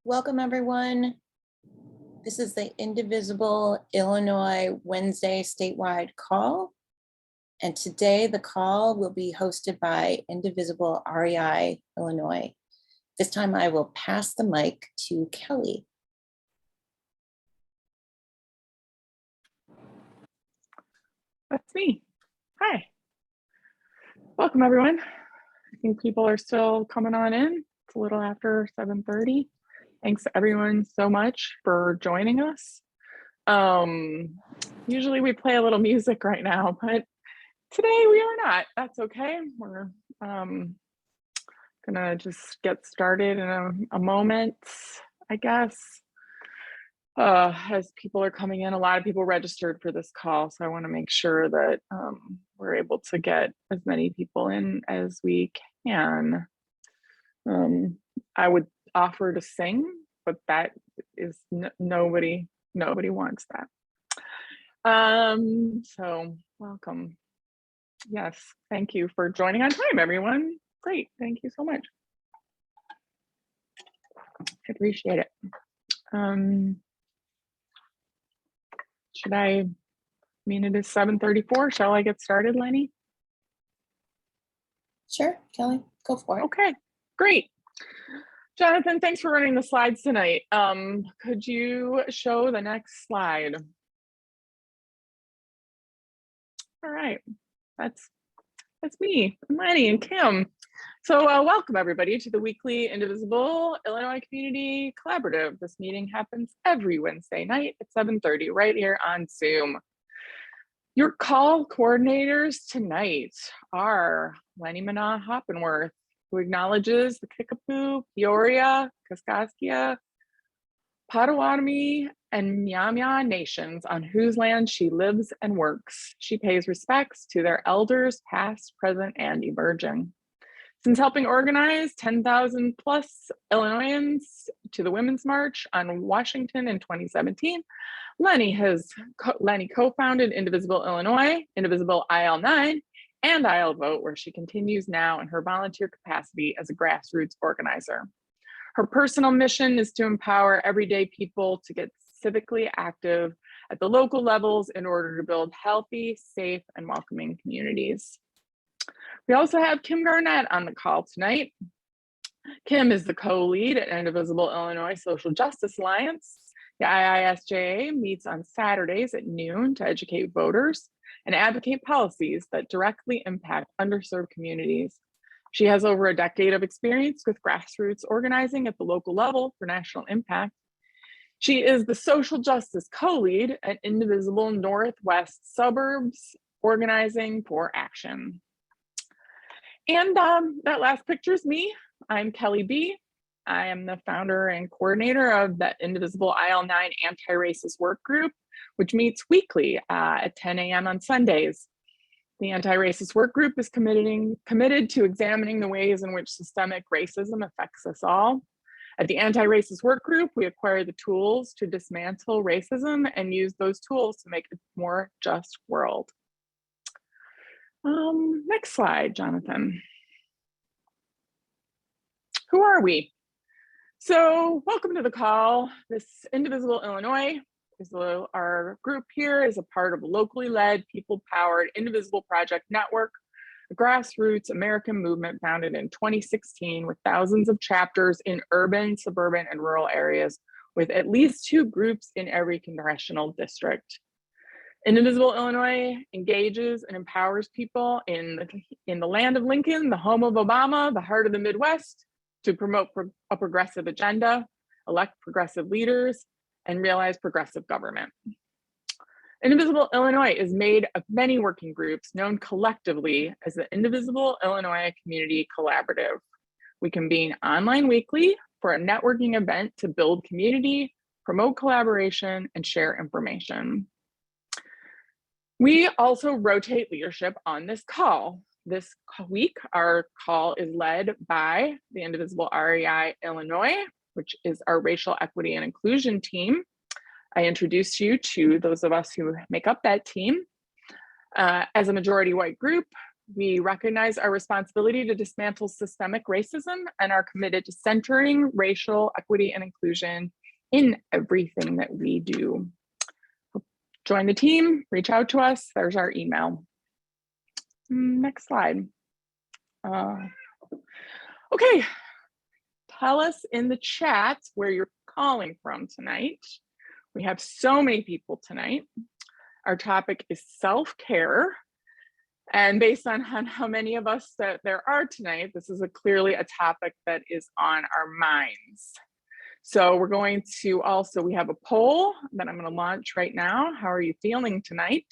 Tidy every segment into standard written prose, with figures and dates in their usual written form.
Welcome, everyone. This is the Indivisible Illinois Wednesday statewide call. And today the call will be hosted by Indivisible REI Illinois. This time I will pass the mic to Kelly. That's me. Hi. Welcome, everyone. I think people are still coming on in. It's a little after 7:30. Thanks everyone so much for joining us. Usually we play a little music right now, but today we are not. That's okay. We're gonna just get started in a moment, I guess. As people are coming in, a lot of people registered for this call, so I want to make sure that we're able to get as many people in as we can. I would offer to sing, but that is nobody wants that. So welcome. Yes, thank you for joining on time, everyone. Great, thank you so much. I appreciate it. It is 7:34. Shall I get started, Lenny? Sure, Kelly, go for it. Okay, great. Jonathan, thanks for running the slides tonight. Could you show the next slide? All right, that's me, and Lenny, and Kim. So welcome everybody to the weekly Indivisible Illinois Community Collaborative. This meeting happens every Wednesday night at 7:30 right here on Zoom. Your call coordinators tonight are Lenny Mana Hoppenworth, who acknowledges the Kickapoo, Peoria, Kaskaskia, Potawatomi, and Nyamya nations on whose land she lives and works. She pays respects to their elders, past, present, and emerging. Since helping organize 10,000 plus Illinoisans to the Women's March on Washington in 2017, Lenny co-founded Indivisible Illinois, Indivisible IL9, and IL Vote, where she continues now in her volunteer capacity as a grassroots organizer. Her personal mission is to empower everyday people to get civically active at the local levels in order to build healthy, safe, and welcoming communities. We also have Kim Garnett on the call tonight. Kim is the co-lead at Indivisible Illinois Social Justice Alliance. The IISJA meets on Saturdays at noon to educate voters and advocate policies that directly impact underserved communities. She has over a decade of experience with grassroots organizing at the local level for national impact. She is the social justice co-lead at Indivisible Northwest Suburbs Organizing for Action. And that last picture is me. I'm Kelly B. I am the founder and coordinator of the Indivisible IL9 Anti-Racist Work Group, which meets weekly at 10 a.m. on Sundays. The Anti-Racist Work Group is committed to examining the ways in which systemic racism affects us all. At the Anti-Racist Work Group, we acquire the tools to dismantle racism and use those tools to make a more just world. Next slide, Jonathan. Who are we? So welcome to the call. This Indivisible Illinois is our group here is a part of a locally led, people-powered Indivisible Project Network, a grassroots American movement founded in 2016 with thousands of chapters in urban, suburban, and rural areas with at least 2 groups in every congressional district. Indivisible Illinois engages and empowers people in the land of Lincoln, the home of Obama, the heart of the Midwest, to promote a progressive agenda, elect progressive leaders, and realize progressive government. Indivisible Illinois is made of many working groups known collectively as the Indivisible Illinois Community Collaborative. We convene online weekly for a networking event to build community, promote collaboration, and share information. We also rotate leadership on this call. This week, our call is led by the Indivisible REI Illinois, which is our racial equity and inclusion team. I introduce you to those of us who make up that team. As a majority white group, We recognize our responsibility to dismantle systemic racism and are committed to centering racial equity and inclusion in everything that we do. Join the team, reach out to us. There's our email. Next slide. Okay, tell us in the chat where you're calling from tonight. We have so many people tonight. Our topic is self-care. And based on how many of us that there are tonight, this is clearly a topic that is on our minds. So we're going to also, we have a poll that I'm going to launch right now. How are you feeling tonight?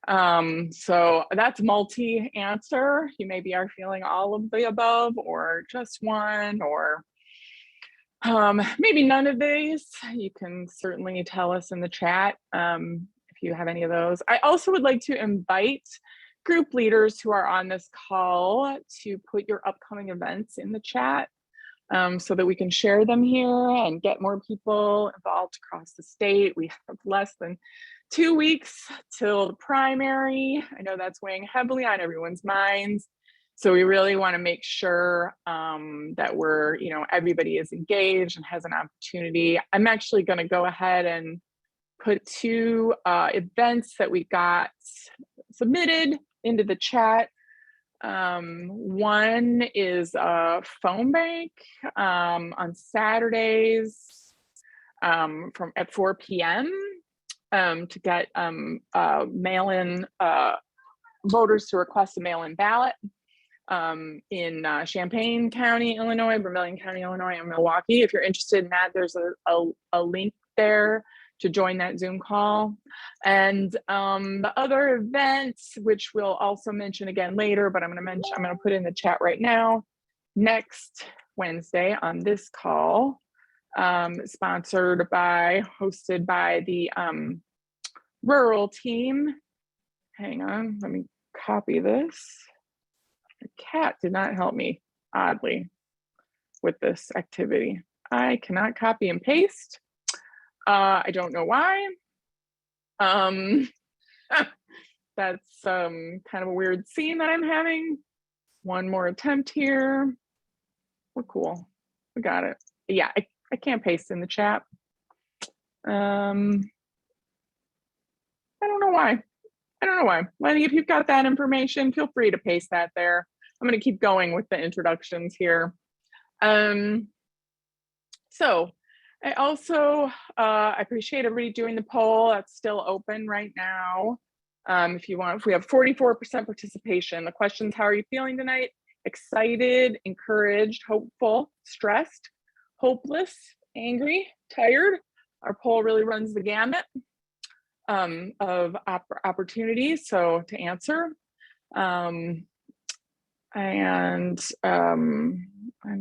So that's multi-answer. You maybe are feeling all of the above or just one, or maybe none of these. You can certainly tell us in the chat if you have any of those. I also would like to invite group leaders who are on this call to put your upcoming events in the chat so that we can share them here and get more people involved across the state. We have less than 2 weeks till the primary. I know that's weighing heavily on everyone's minds. So we really want to make sure that we're, everybody is engaged and has an opportunity. I'm actually going to go ahead and put 2 events that we got submitted into the chat. One is a phone bank on Saturdays at 4 p.m. To get mail-in voters to request a mail-in ballot in Champaign County, Illinois, Vermilion County, Illinois, and Milwaukee. If you're interested in that, there's a link there to join that Zoom call. And the other events, which we'll also mention again later, but I'm going to put in the chat right now. Next Wednesday on this call, hosted by the rural team. Hang on, let me copy this. The cat did not help me, oddly, with this activity. I cannot copy and paste. I don't know why. That's kind of a weird scene that I'm having. One more attempt here. We're cool. We got it. Yeah, I can't paste in the chat. I don't know why. Lenny, if you've got that information, feel free to paste that there. I'm going to keep going with the introductions here. So I also appreciate everybody doing the poll. That's still open right now. If we have 44% participation. The questions: how are you feeling tonight? Excited, encouraged, hopeful, stressed, hopeless, angry, tired. Our poll really runs the gamut of opportunities, so to answer. I'm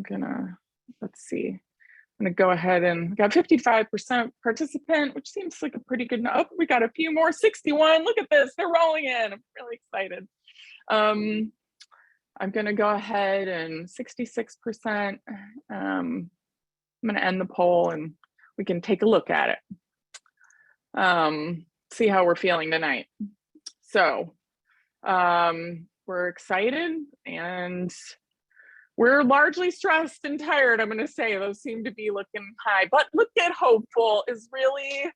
gonna, let's see. I'm gonna go ahead and got 55% participant, which seems like a pretty good. Oh, we got a few more. 61. Look at this. They're rolling in. I'm really excited. I'm gonna go ahead and 66%. I'm gonna end the poll and we can take a look at it. See how we're feeling tonight. So we're excited and we're largely stressed and tired. I'm going to say those seem to be looking high, but look at hopeful is really,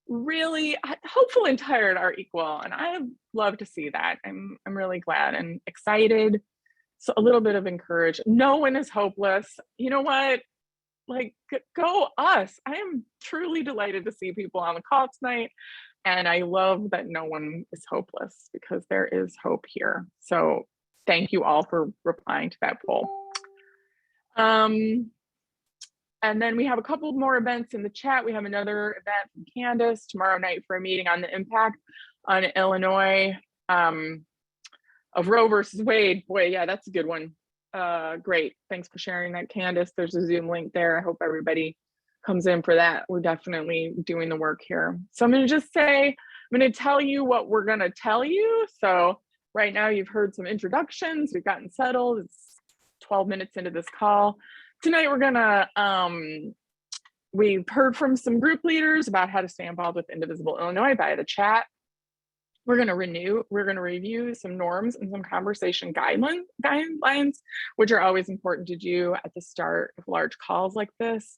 really hopeful and tired are equal. And I love to see that. I'm really glad and excited. So a little bit of encouragement. No one is hopeless. You know what? Like, go us. I am truly delighted to see people on the call tonight. And I love that no one is hopeless because there is hope here. So thank you all for replying to that poll. And then we have a couple more events in the chat. We have another event from Candace tomorrow night for a meeting on the impact on Illinois of Roe versus Wade. Boy, yeah, that's a good one. Great. Thanks for sharing that, Candace. There's a Zoom link there. I hope everybody comes in for that. We're definitely doing the work here. So I'm going to just say, I'm going to tell you what we're going to tell you. So right now you've heard some introductions. We've gotten settled. It's 12 minutes into this call. Tonight we're going to, we've heard from some group leaders about how to stay involved with Indivisible Illinois via the chat. We're going to review some norms and some conversation guidelines, which are always important to do at the start of large calls like this.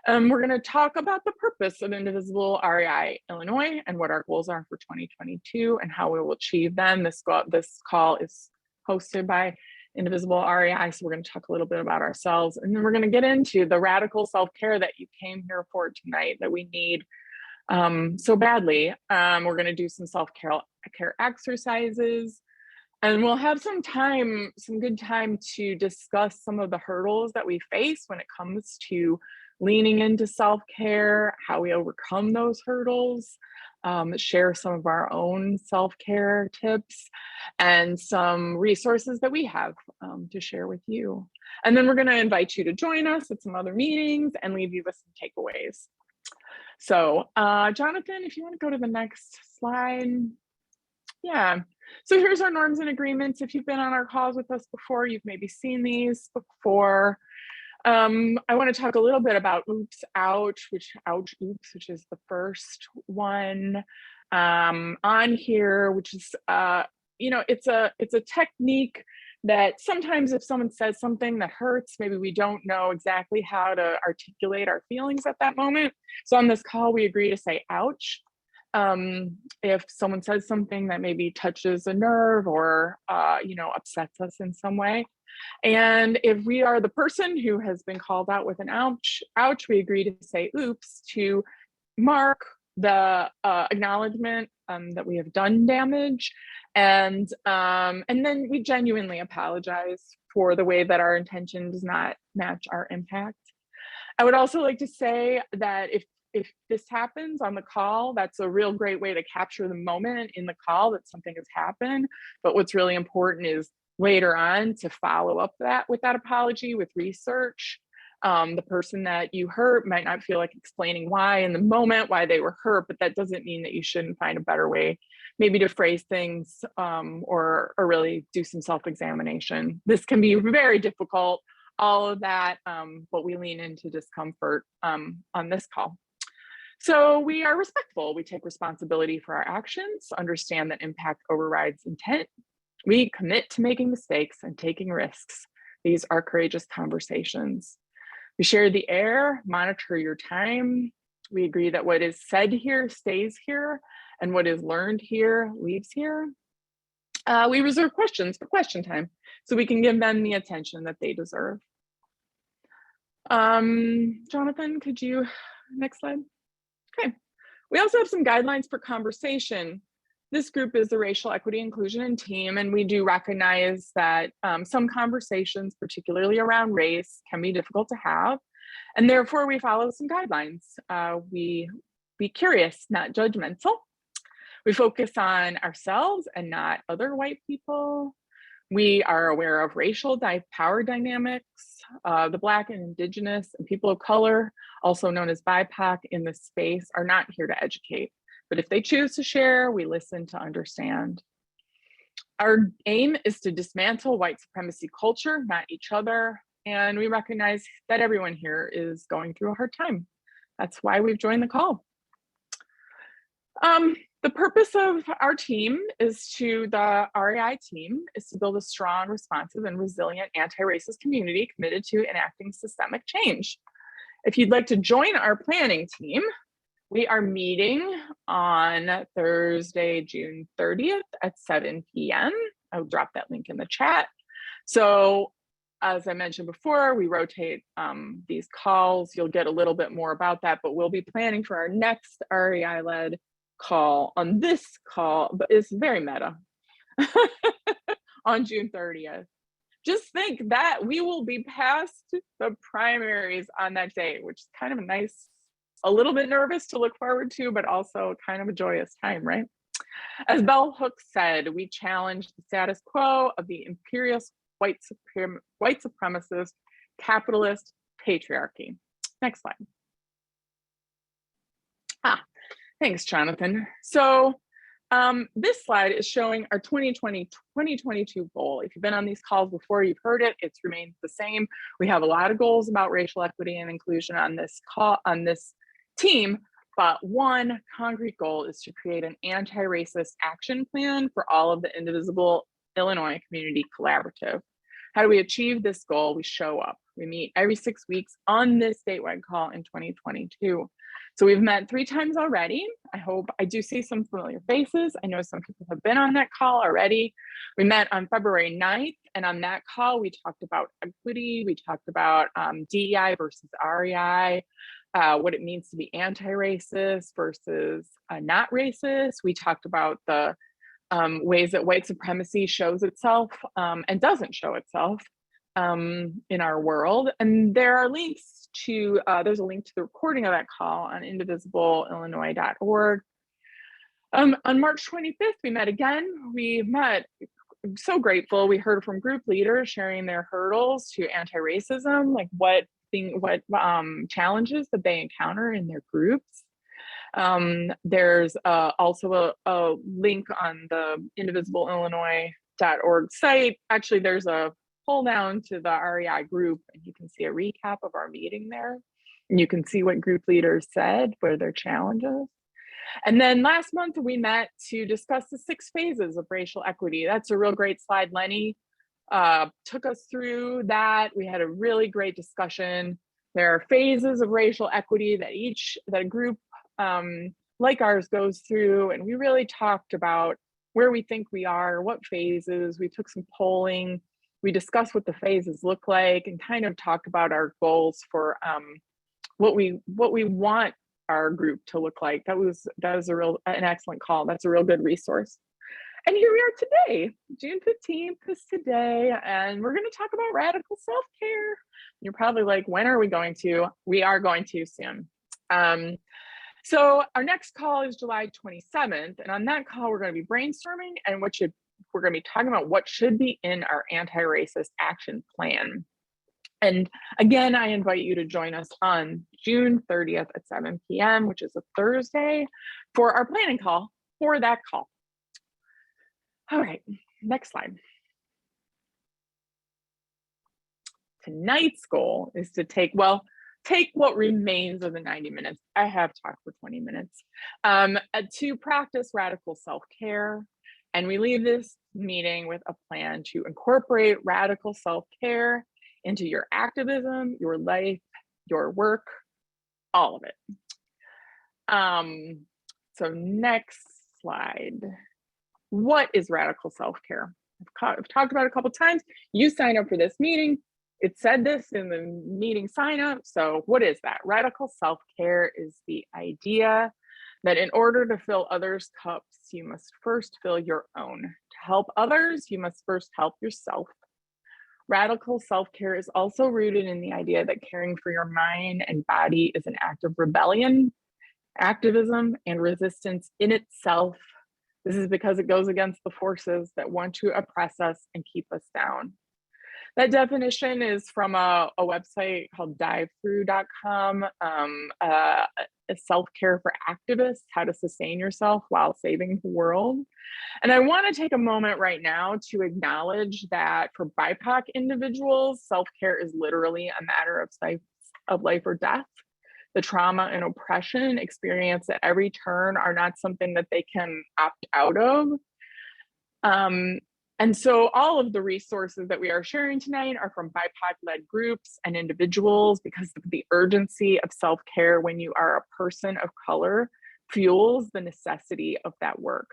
We're going to talk about the purpose of Indivisible REI Illinois and what our goals are for 2022 and how we will achieve them. This call is hosted by Indivisible REI, so we're going to talk a little bit about ourselves, and then we're going to get into the radical self-care that you came here for tonight that we need so badly. We're going to do some self-care exercises, and we'll have some good time to discuss some of the hurdles that we face when it comes to leaning into self-care, how we overcome those hurdles, share some of our own self-care tips and some resources that we have to share with you. And then we're going to invite you to join us at some other meetings and leave you with some takeaways. So Jonathan, if you want to go to the next slide. Yeah, so here's our norms and agreements. If you've been on our calls with us before, you've maybe seen these before. I want to talk a little bit about oops, ouch, which is the first one on here, which is, it's a technique that sometimes if someone says something that hurts, maybe we don't know exactly how to articulate our feelings at that moment. So on this call, we agree to say ouch. If someone says something that maybe touches a nerve or, upsets us in some way. And if we are the person who has been called out with an ouch, we agree to say oops to mark the acknowledgement that we have done damage. And then we genuinely apologize for the way that our intention does not match our impact. I would also like to say that if this happens on the call, that's a real great way to capture the moment in the call that something has happened. But what's really important is later on to follow up with that apology with research. The person that you hurt might not feel like explaining why in the moment, why they were hurt, but that doesn't mean that you shouldn't find a better way maybe to phrase things or really do some self-examination. This can be very difficult, all of that, but we lean into discomfort on this call. So we are respectful. We take responsibility for our actions, understand that impact overrides intent. We commit to making mistakes and taking risks. These are courageous conversations. We share the air, monitor your time. We agree that what is said here stays here, and what is learned here leaves here. We reserve questions for question time, so we can give them the attention that they deserve. Jonathan, could you, next slide? Okay, we also have some guidelines for conversation. This group is the Racial Equity, Inclusion, and Team, and we do recognize that some conversations, particularly around race, can be difficult to have, and therefore we follow some guidelines. We be curious, not judgmental. We focus on ourselves and not other white people. We are aware of racial power dynamics. The Black and Indigenous and people of color, also known as BIPOC in this space, are not here to educate. But if they choose to share, we listen to understand. Our aim is to dismantle white supremacy culture, not each other. And we recognize that everyone here is going through a hard time. That's why we've joined the call. The purpose of our team the REI team is to build a strong, responsive, and resilient anti-racist community committed to enacting systemic change. If you'd like to join our planning team, we are meeting on Thursday, June 30th at 7 p.m. I'll drop that link in the chat. So as I mentioned before, we rotate these calls. You'll get a little bit more about that, but we'll be planning for our next REI-led call on this call, but it's very meta, on June 30th. Just think that we will be past the primaries on that day, which is kind of a little bit nervous to look forward to, but also kind of a joyous time, right? As Bell Hooks said, we challenge the status quo of the imperialist white supremacist capitalist patriarchy. Next slide. Thanks, Jonathan. So this slide is showing our 2022 goal. If you've been on these calls before, you've heard it, it's remained the same. We have a lot of goals about racial equity and inclusion on this team. But one concrete goal is to create an anti-racist action plan for all of the Indivisible Illinois Community Collaborative. How do we achieve this goal? We show up. We meet every 6 weeks on this statewide call in 2022. So we've met 3 times already. I do see some familiar faces. I know some people have been on that call already. We met on February 9th, and on that call, we talked about equity. We talked about DEI versus REI, what it means to be anti-racist versus not racist. We talked about the ways that white supremacy shows itself and doesn't show itself in our world. And there are links to, there's a link to the recording of that call on indivisible.illinois.org. On March 25th, we met again. I'm so grateful. We heard from group leaders sharing their hurdles to anti-racism, like what challenges that they encounter in their groups. There's also a link on the indivisible.illinois.org site. Actually, there's a pull down to the REI group, and you can see a recap of our meeting there. And you can see what group leaders said, what are their challenges. And then last month, we met to discuss the 6 phases of racial equity. That's a real great slide. Lenny took us through that. We had a really great discussion. There are phases of racial equity that a group like ours goes through, and we really talked about where we think we are, what phases. We took some polling. We discussed what the phases look like and kind of talked about our goals for what we want our group to look like. That was an excellent call. That's a real good resource. And here we are today. June 15th is today, and we're going to talk about radical self-care. You're probably like, when are we going to? We are going to soon. So our next call is July 27th, and on that call, we're going to be brainstorming and we're going to be talking about what should be in our anti-racist action plan. And again, I invite you to join us on June 30th at 7 p.m., which is a Thursday, for our planning call for that call. All right, next slide. Tonight's goal is to take what remains of the 90 minutes. I have talked for 20 minutes to practice radical self-care. And we leave this meeting with a plan to incorporate radical self-care into your activism, your life, your work, all of it. So next slide. What is radical self-care? I've talked about it a couple of times. You sign up for this meeting. It said this in the meeting sign up. So what is that? Radical self-care is the idea that in order to fill others' cups, you must first fill your own. To help others, you must first help yourself. Radical self-care is also rooted in the idea that caring for your mind and body is an act of rebellion, activism, and resistance in itself. This is because it goes against the forces that want to oppress us and keep us down. That definition is from a website called divethrough.com, self-care for activists, how to sustain yourself while saving the world. And I want to take a moment right now to acknowledge that for BIPOC individuals, self-care is literally a matter of life or death. The trauma and oppression experienced at every turn are not something that they can opt out of. And so all of the resources that we are sharing tonight are from BIPOC-led groups and individuals, because the urgency of self-care when you are a person of color fuels the necessity of that work.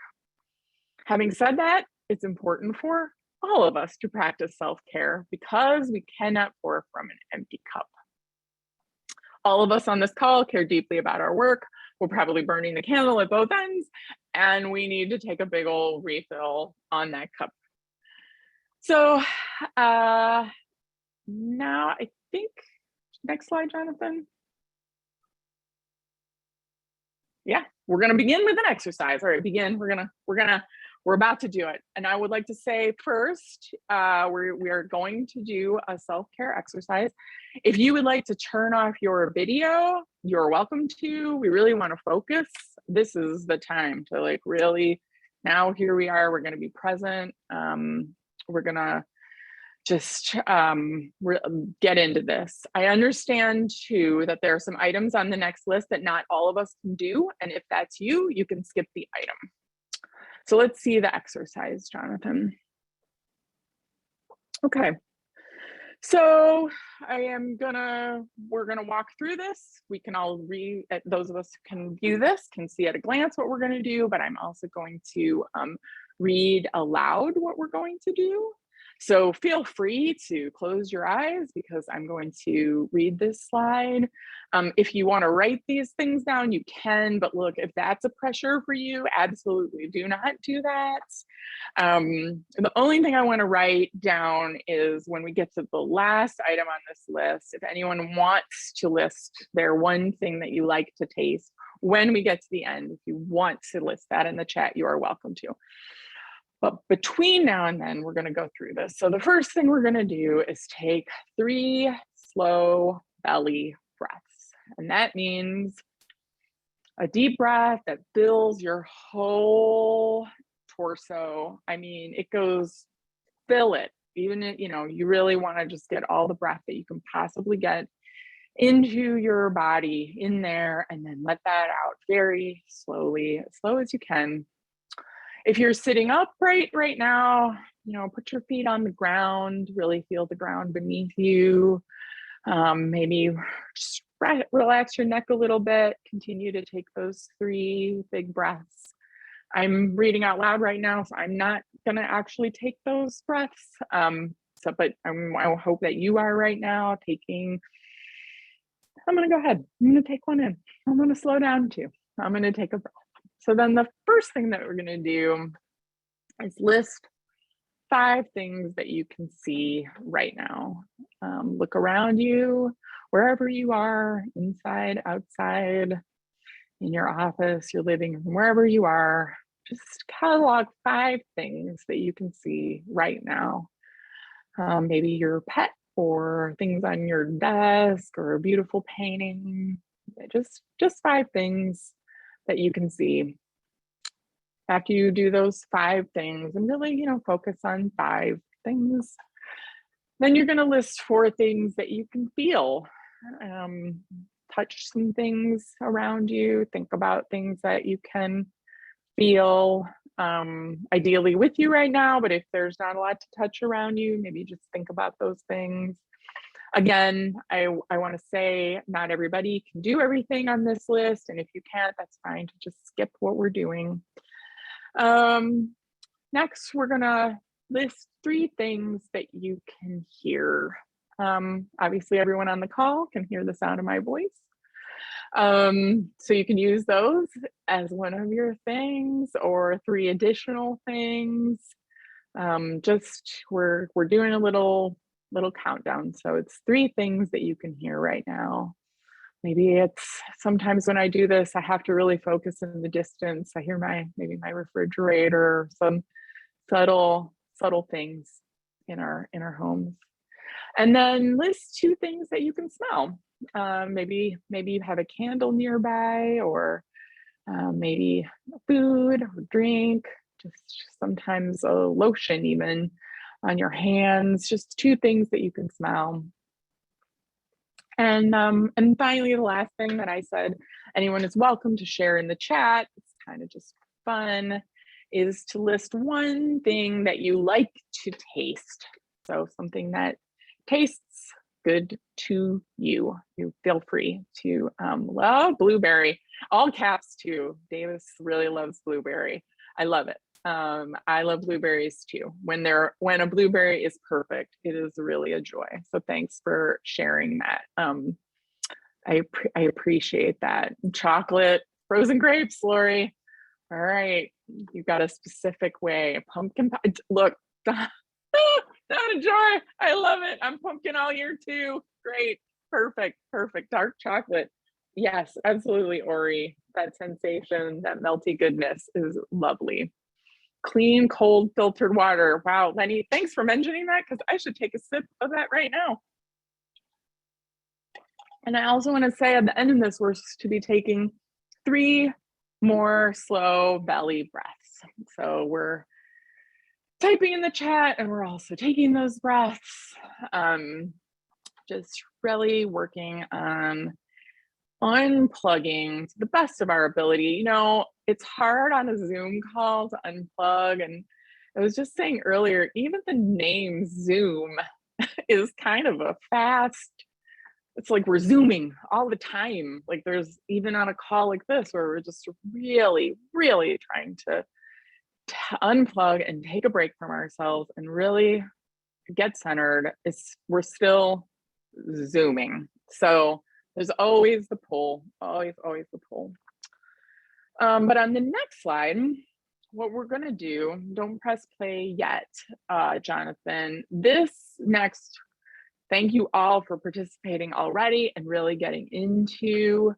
Having said that, it's important for all of us to practice self-care because we cannot pour from an empty cup. All of us on this call care deeply about our work. We're probably burning the candle at both ends, and we need to take a big old refill on that cup. So now I think, next slide, Jonathan. Yeah, we're gonna begin with an exercise. All right, we're about to do it. And I would like to say first, we are going to do a self-care exercise. If you would like to turn off your video, you're welcome to. We really want to focus. This is the time to like really, now here we are, we're gonna be present. We're gonna just get into this. I understand too that there are some items on the next list that not all of us can do. And if that's you, you can skip the item. So let's see the exercise, Jonathan. Okay. So we're gonna walk through this. We can all read, those of us who can view this can see at a glance what we're gonna do, but I'm also going to read aloud what we're going to do. So feel free to close your eyes because I'm going to read this slide. If you want to write these things down, you can, but look, if that's a pressure for you, absolutely do not do that. The only thing I want to write down is when we get to the last item on this list, if anyone wants to list their one thing that you like to taste, when we get to the end, if you want to list that in the chat, you are welcome to. But between now and then, we're going to go through this. So the first thing we're going to do is take 3 slow belly breaths. And that means a deep breath that fills your whole torso. I mean, it goes, fill it. Even if, you really want to just get all the breath that you can possibly get into your body in there, and then let that out very slowly, as slow as you can. If you're sitting upright right now, put your feet on the ground, really feel the ground beneath you. Maybe just relax your neck a little bit, continue to take those 3 big breaths. I'm reading out loud right now, so I'm not gonna actually take those breaths. But I hope that you are right now taking, I'm gonna go ahead, I'm gonna take one in. I'm gonna slow down too. I'm gonna take a breath. So then the first thing that we're going to do is list 5 things that you can see right now. Look around you, wherever you are, inside, outside, in your office, your living room, wherever you are. Just catalog 5 things that you can see right now. Maybe your pet or things on your desk or a beautiful painting. Just 5 things that you can see. After you do those 5 things and really, focus on 5 things, then you're going to list 4 things that you can feel. Touch some things around you, think about things that you can feel, ideally with you right now, but if there's not a lot to touch around you, maybe just think about those things. Again, I want to say not everybody can do everything on this list, and if you can't, that's fine to just skip what we're doing. Next, we're gonna list 3 things that you can hear. Obviously, everyone on the call can hear the sound of my voice. So you can use those as one of your things or 3 additional things. We're doing a little countdown. So it's 3 things that you can hear right now. Maybe it's sometimes when I do this, I have to really focus in the distance. I hear maybe my refrigerator, some subtle things in our homes. And then list 2 things that you can smell. Maybe you have a candle nearby, or maybe food or drink, just sometimes a lotion even on your hands, just 2 things that you can smell. And finally, the last thing that I said, anyone is welcome to share in the chat. It's kind of just fun, is to list 1 thing that you like to taste. So something that tastes good to you. You feel free to love blueberry, all caps too. Davis really loves blueberry. I love it. I love blueberries too. When a blueberry is perfect, it is really a joy. So thanks for sharing that. I appreciate that. Chocolate, frozen grapes, Lori. All right, you got a specific way. Pumpkin pie. Look, not a joy. I love it. I'm pumpkin all year too. Great, perfect. Dark chocolate. Yes, absolutely, Ori. That sensation, that melty goodness is lovely. Clean, cold, filtered water. Wow, Lenny, thanks for mentioning that, because I should take a sip of that right now. And I also want to say at the end of this, we're to be taking 3 more slow belly breaths. So we're typing in the chat, and we're also taking those breaths. Just really working on unplugging to the best of our ability. You know, it's hard on a Zoom call to unplug. And I was just saying earlier, even the name Zoom is kind of a fast, it's like we're Zooming all the time. Like there's even on a call like this where we're just really, really trying to unplug and take a break from ourselves and really get centered. We're still Zooming. So there's always the pull, always the pull. But on the next slide, what we're gonna do, don't press play yet, Jonathan. This next, thank you all for participating already and really getting into,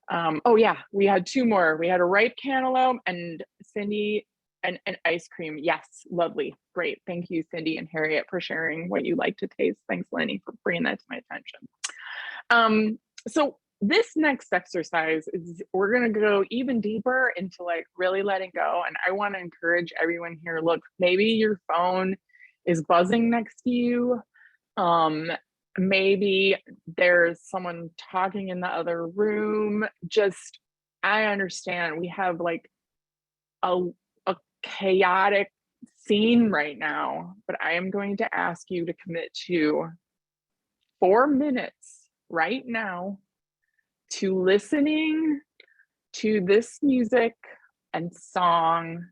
oh yeah, we had two more. We had a ripe cantaloupe and Cindy and ice cream. Yes, lovely, great. Thank you, Cindy and Harriet, for sharing what you like to taste. Thanks, Lenny, for bringing that to my attention. So this next exercise is, we're gonna go even deeper into like really letting go. And I wanna encourage everyone here, look, maybe your phone is buzzing next to you. Maybe there's someone talking in the other room. Just, I understand we have like a chaotic scene right now, but I am going to ask you to commit to 4 minutes right now to listening to this music and song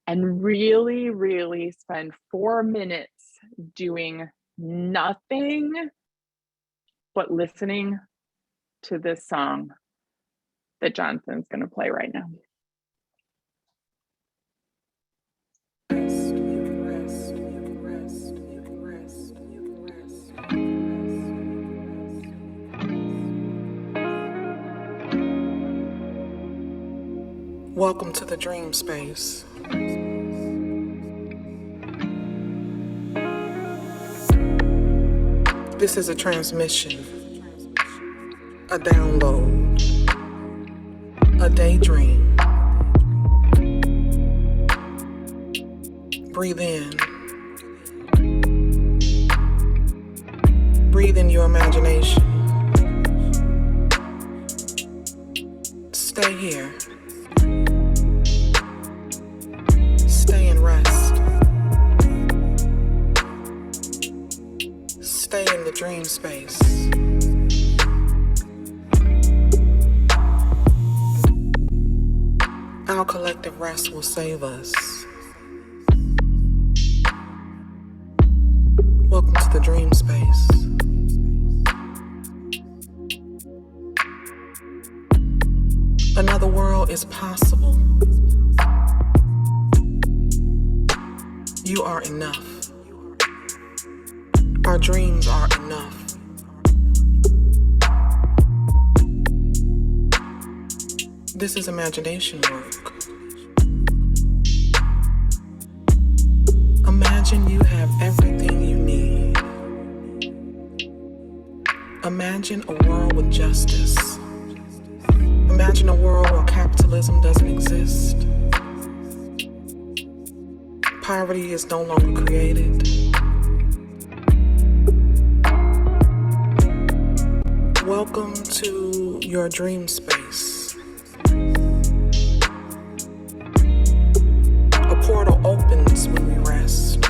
and really, really spend 4 minutes doing nothing but listening to this song that Jonathan's going to play right now. Welcome to the dream space. This is a transmission, a download, a daydream. Breathe in. Breathe in your imagination. Stay here. Stay and rest. Stay in the dream space. Our collective rest will save us. Welcome to the dream space. Another world is possible. You are enough. Our dreams are enough. This is imagination work. Imagine you have everything you need. Imagine a world with justice. Imagine a world where capitalism doesn't exist. Poverty is no longer created. Welcome to your dream space. A portal opens when we rest,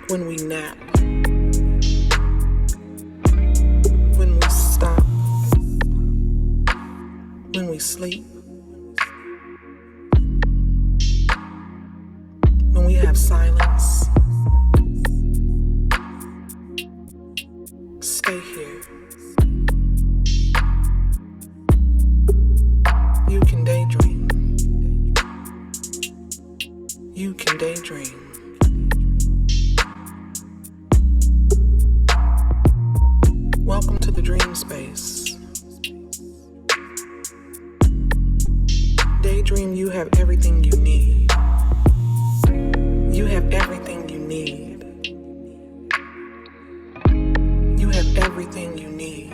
when we nap, when we stop, when we sleep, when we have silence. Stay here. You can daydream. You can daydream. Welcome to the dream space. Daydream, you have everything you need. You have everything you need. You have everything you need.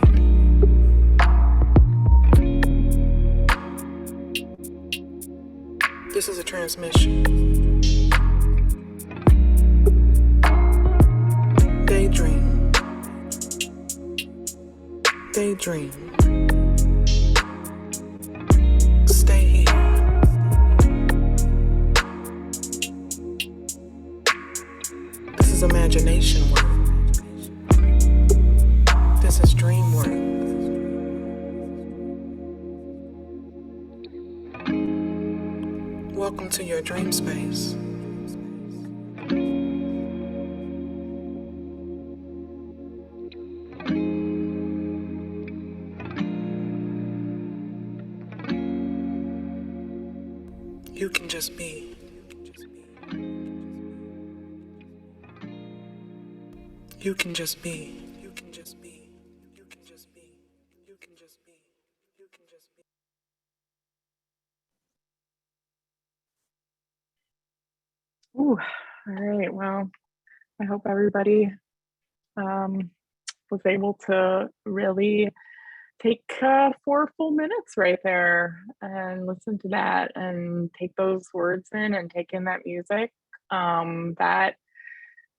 This is a transmission. Daydream. Stay here. This is imagination work. This is dream work. Welcome to your dream space. You can just be. You can just be. You can just be. You can just be. You can just be. You can just be. Ooh, all right. Well, I hope everybody was able to really take 4 full minutes right there and listen to that and take those words in and take in that music. That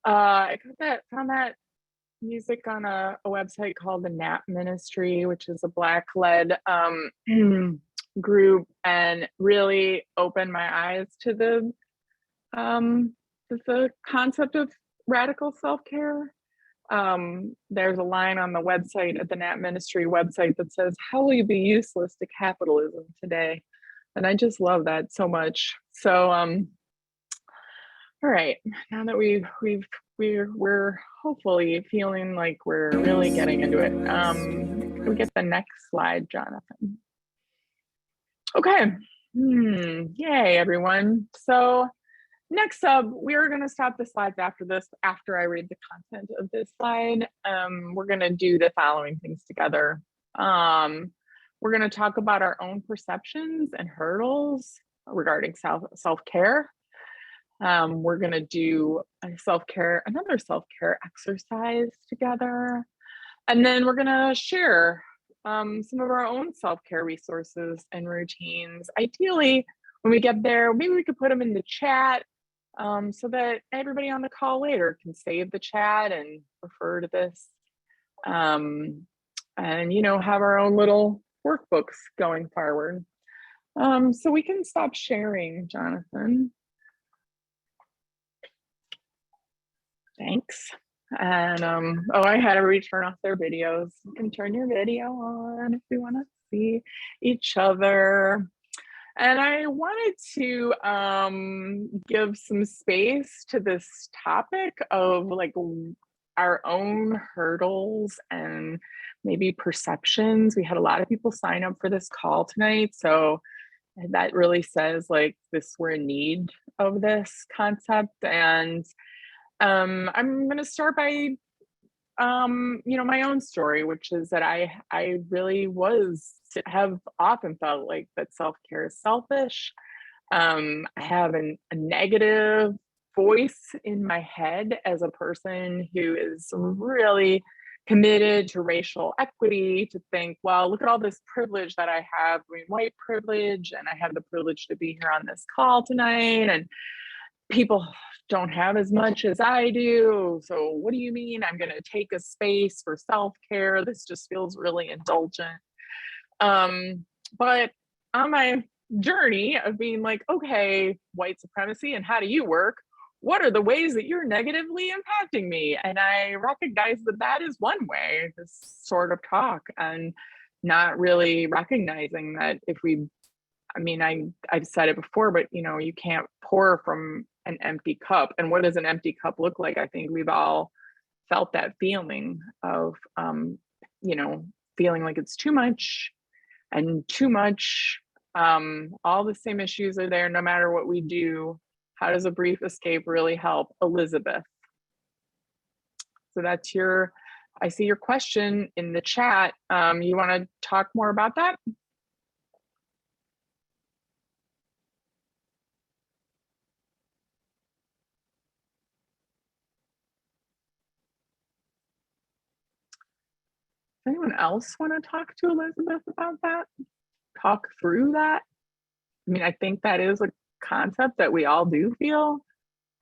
I found that music on a website called the Nap Ministry, which is a Black-led group, and really opened my eyes to the concept of radical self-care. There's a line on the website at the Nat Ministry website that says, "How will you be useless to capitalism today?" And I just love that so much. So, all right, now that we're hopefully feeling like we're really getting into it, can we get the next slide, Jonathan? Okay, yay, everyone. So next up, we are going to stop the slides after this, after I read the content of this slide. We're going to do the following things together. We're going to talk about our own perceptions and hurdles regarding self-care. We're going to do another self-care exercise together. And then we're going to share some of our own self-care resources and routines. Ideally, when we get there, maybe we could put them in the chat so that everybody on the call later can save the chat and refer to this. And, have our own little workbooks going forward. So we can stop sharing, Jonathan. Thanks. And I had everybody turn off their videos. You can turn your video on if you want to see each other. And I wanted to give some space to this topic of like our own hurdles and maybe perceptions. We had a lot of people sign up for this call tonight. So that really says like we're in need of this concept. And I'm going to start by, my own story, which is that I really have often felt like that self-care is selfish. I have a negative voice in my head as a person who is really committed to racial equity, to think, well, look at all this privilege that I have, white privilege, and I have the privilege to be here on this call tonight, and people don't have as much as I do. So what do you mean I'm going to take a space for self-care? This just feels really indulgent. But on my journey of being like, okay, white supremacy, and how do you work? What are the ways that you're negatively impacting me? And I recognize that is one way, this sort of talk, and not really recognizing that I've said it before, but you can't pour from an empty cup. And what does an empty cup look like? I think we've all felt that feeling of, feeling like it's too much and too much. All the same issues are there no matter what we do. How does a brief escape really help? Elizabeth. So that's I see your question in the chat. You want to talk more about that? Anyone else want to talk to Elizabeth about that? Talk through that? I think that is a concept that we all do feel.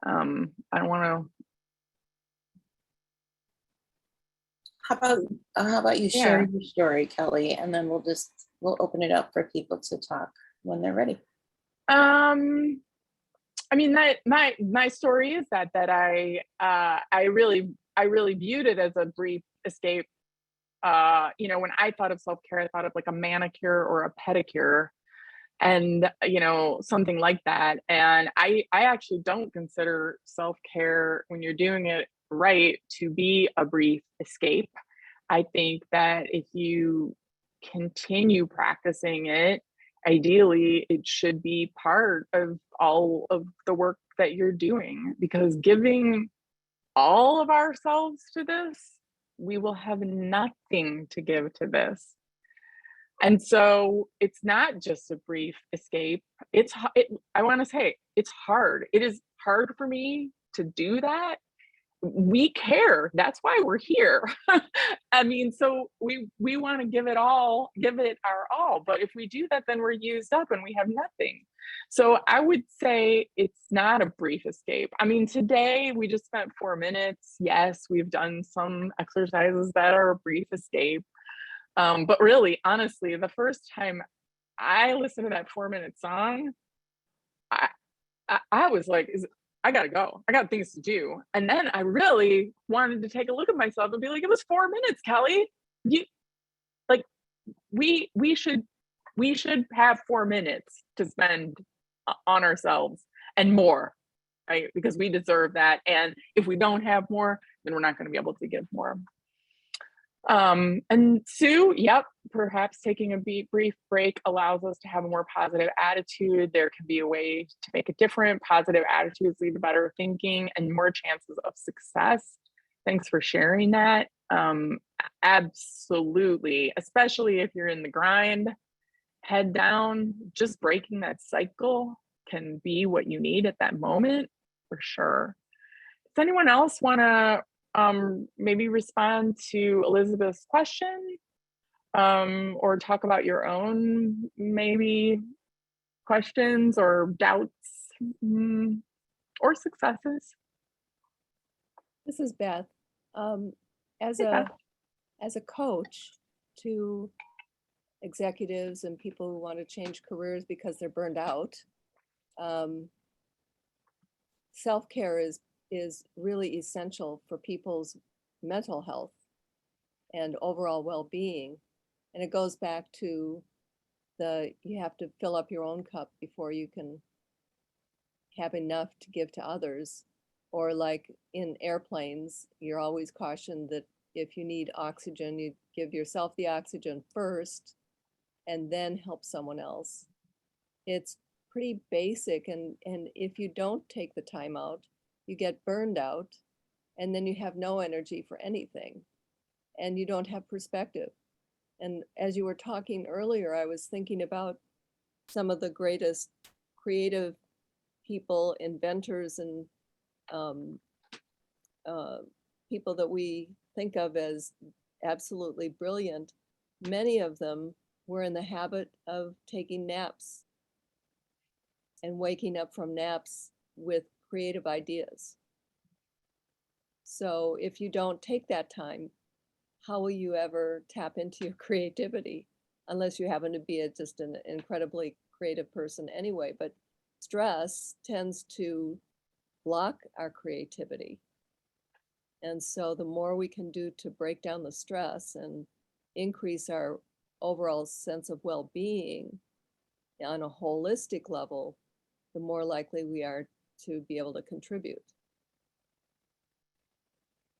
I don't want to. how about you share Yeah. your story, Kelly, and then we'll open it up for people to talk when they're ready. I mean, my story is that I really viewed it as a brief escape. When I thought of self-care, I thought of like a manicure or a pedicure, and something like that. And I actually don't consider self-care, when you're doing it right, to be a brief escape. I think that if you continue practicing it, ideally it should be part of all of the work that you're doing, because giving all of ourselves to this, we will have nothing to give to this. And so it's not just a brief escape. I want to say it's hard. It is hard for me to do that. We care. That's why we're here. I mean, so we want to give it our all. But if we do that, then we're used up and we have nothing. So I would say it's not a brief escape. I mean, today we just spent 4 minutes. Yes, we've done some exercises that are a brief escape. But really, honestly, the first time I listened to that 4-minute song, I was like, I gotta go. I got things to do. And then I really wanted to take a look at myself and be like, it was 4 minutes, Kelly. You like we should have 4 minutes to spend on ourselves and more, right? Because we deserve that. And if we don't have more, then we're not going to be able to give more. And Sue, yep, perhaps taking a brief break allows us to have a more positive attitude. There can be a way to make a difference. Positive attitudes lead to better thinking and more chances of success. Thanks for sharing that. Absolutely, especially if you're in the grind, head down, just breaking that cycle can be what you need at that moment, for sure. Does anyone else want to maybe respond to Elizabeth's question, or talk about your own maybe questions or doubts, or successes? This is Beth. As Hey, Beth. a coach to executives and people who want to change careers because they're burned out, self-care is really essential for people's mental health and overall well-being. And it goes back to you have to fill up your own cup before you can have enough to give to others. Or like in airplanes, you're always cautioned that if you need oxygen, you give yourself the oxygen first and then help someone else. It's pretty basic. And if you don't take the time out, you get burned out, and then you have no energy for anything, and you don't have perspective. And as you were talking earlier, I was thinking about some of the greatest creative people, inventors, and people that we think of as absolutely brilliant. Many of them were in the habit of taking naps and waking up from naps with creative ideas. So if you don't take that time, how will you ever tap into your creativity? Unless you happen to be just an incredibly creative person anyway. But stress tends to block our creativity. And so the more we can do to break down the stress and increase our overall sense of well-being on a holistic level, the more likely we are to be able to contribute.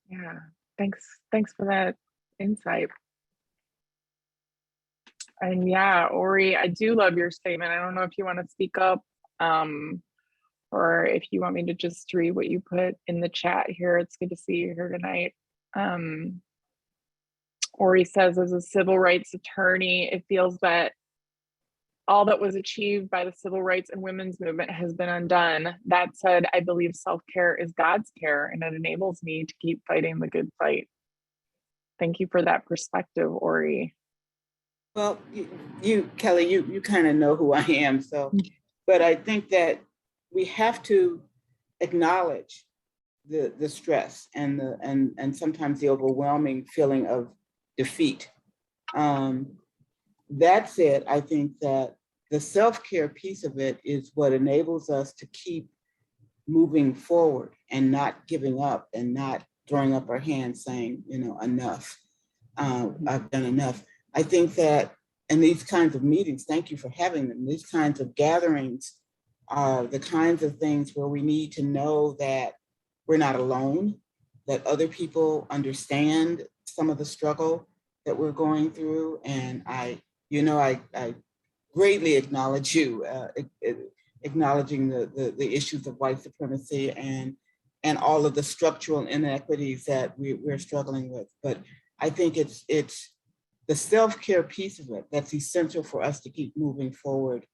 Yeah, thanks for that insight. And yeah, Ori, I do love your statement. I don't know if you want to speak up, or if you want me to just read what you put in the chat here. It's good to see you here tonight. Ori says, as a civil rights attorney, it feels that all that was achieved by the civil rights and women's movement has been undone. That said, I believe self-care is God's care, and it enables me to keep fighting the good fight. Thank you for that perspective, Ori. Well, you Kelly, you kind of know who I am. So, but I think that we have to acknowledge the stress and and sometimes the overwhelming feeling of defeat. That said, I think that the self-care piece of it is what enables us to keep moving forward and not giving up and not throwing up our hands saying, you know, enough. I've done enough. I think that in these kinds of meetings, thank you for having them, these kinds of gatherings are the kinds of things where we need to know that we're not alone, that other people understand some of the struggle that we're going through. And I greatly acknowledge you acknowledging the issues of white supremacy and all of the structural inequities that we're struggling with. But I think it's the self-care piece of it that's essential for us to keep moving forward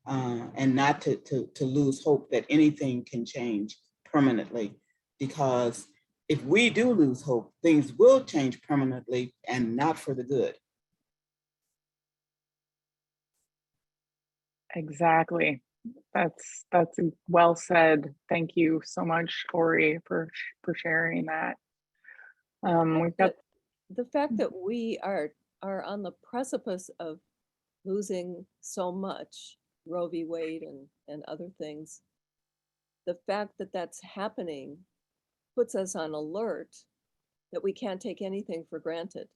and not to lose hope that anything can change permanently. Because if we do lose hope, things will change permanently and not for the good. Exactly. That's well said. Thank you so much, Ori, for sharing that. We've got the fact that we are on the precipice of losing so much, Roe v. Wade and other things. The fact that that's happening puts us on alert that we can't take anything for granted.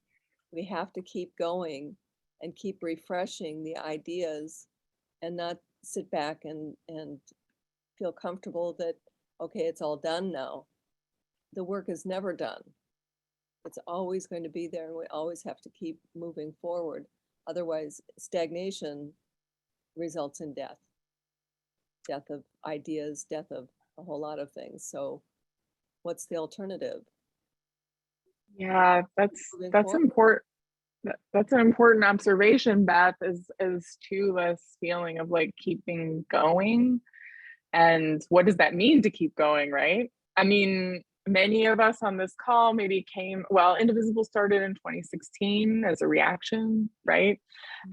We have to keep going and keep refreshing the ideas and not sit back and feel comfortable that, okay, it's all done now. The work is never done. It's always going to be there, and we always have to keep moving forward. Otherwise, stagnation results in death of ideas, death of a whole lot of things. So what's the alternative? Yeah, that's important. That's an important observation, Beth, is to this feeling of like keeping going. And what does that mean to keep going, right? I mean, many of us on this call maybe Indivisible started in 2016 as a reaction, right?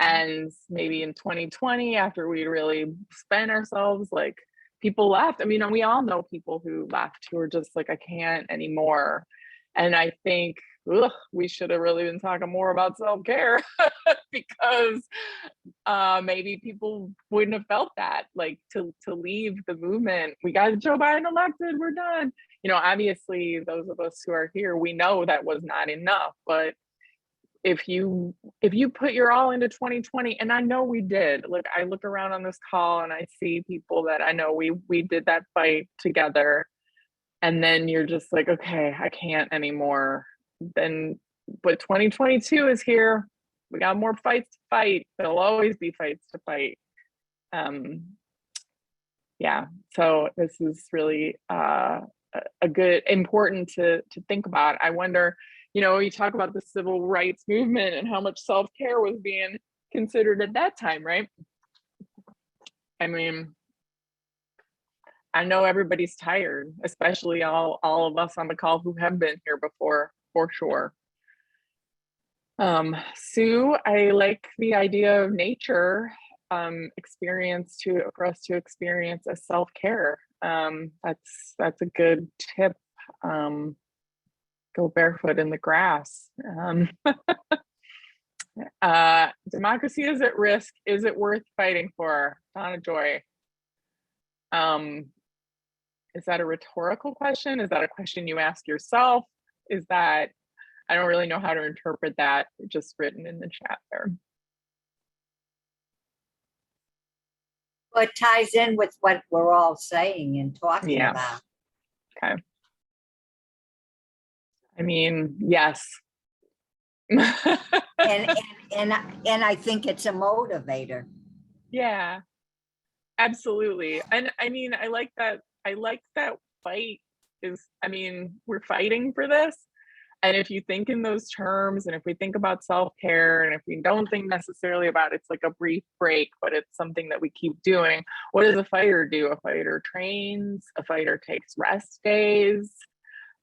And maybe in 2020, after we really spent ourselves, like people left. I mean, we all know people who left who are just like, I can't anymore. And I think we should have really been talking more about self-care because maybe people wouldn't have felt that, like to leave the movement. We got Joe Biden elected, we're done. You know, obviously those of us who are here, we know that was not enough. But if you put your all into 2020, and I know we did, like I look around on this call and I see people that I know we did that fight together. And then you're just like, okay, I can't anymore. But 2022 is here. We got more fights to fight. There'll always be fights to fight. Yeah, so this is really a good, important to think about. I wonder, you know, you talk about the civil rights movement and how much self-care was being considered at that time, right? I mean, I know everybody's tired, especially all of us on the call who have been here before, for sure. Sue, I like the idea of nature for us to experience as self-care. That's a good tip. Go barefoot in the grass. Democracy is at risk. Is it worth fighting for? Donna Joy. Is that a rhetorical question? Is that a question you ask yourself? Is that, I don't really know how to interpret that, just written in the chat there. Well, it ties in with what we're all saying and talking about. Okay. I mean, yes. and I think it's a motivator. Yeah, absolutely. And I mean, I like that fight is, I mean, we're fighting for this. And if you think in those terms, and if we think about self-care, and if we don't think necessarily about it's like a brief break, but it's something that we keep doing, what does a fighter do? A fighter trains, a fighter takes rest days,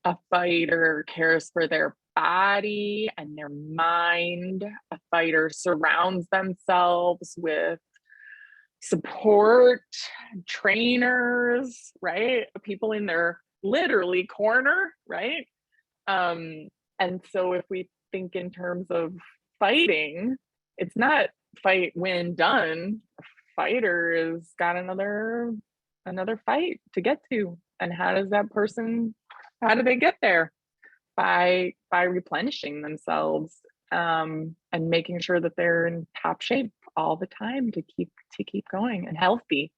a fighter cares for their body and their mind, a fighter surrounds themselves with support, trainers, right? People in their literally corner, right? And so if we think in terms of fighting, it's not fight, win, done. A fighter is got another fight to get to. And how do they get there? By replenishing themselves, and making sure that they're in top shape all the time to keep going and healthy.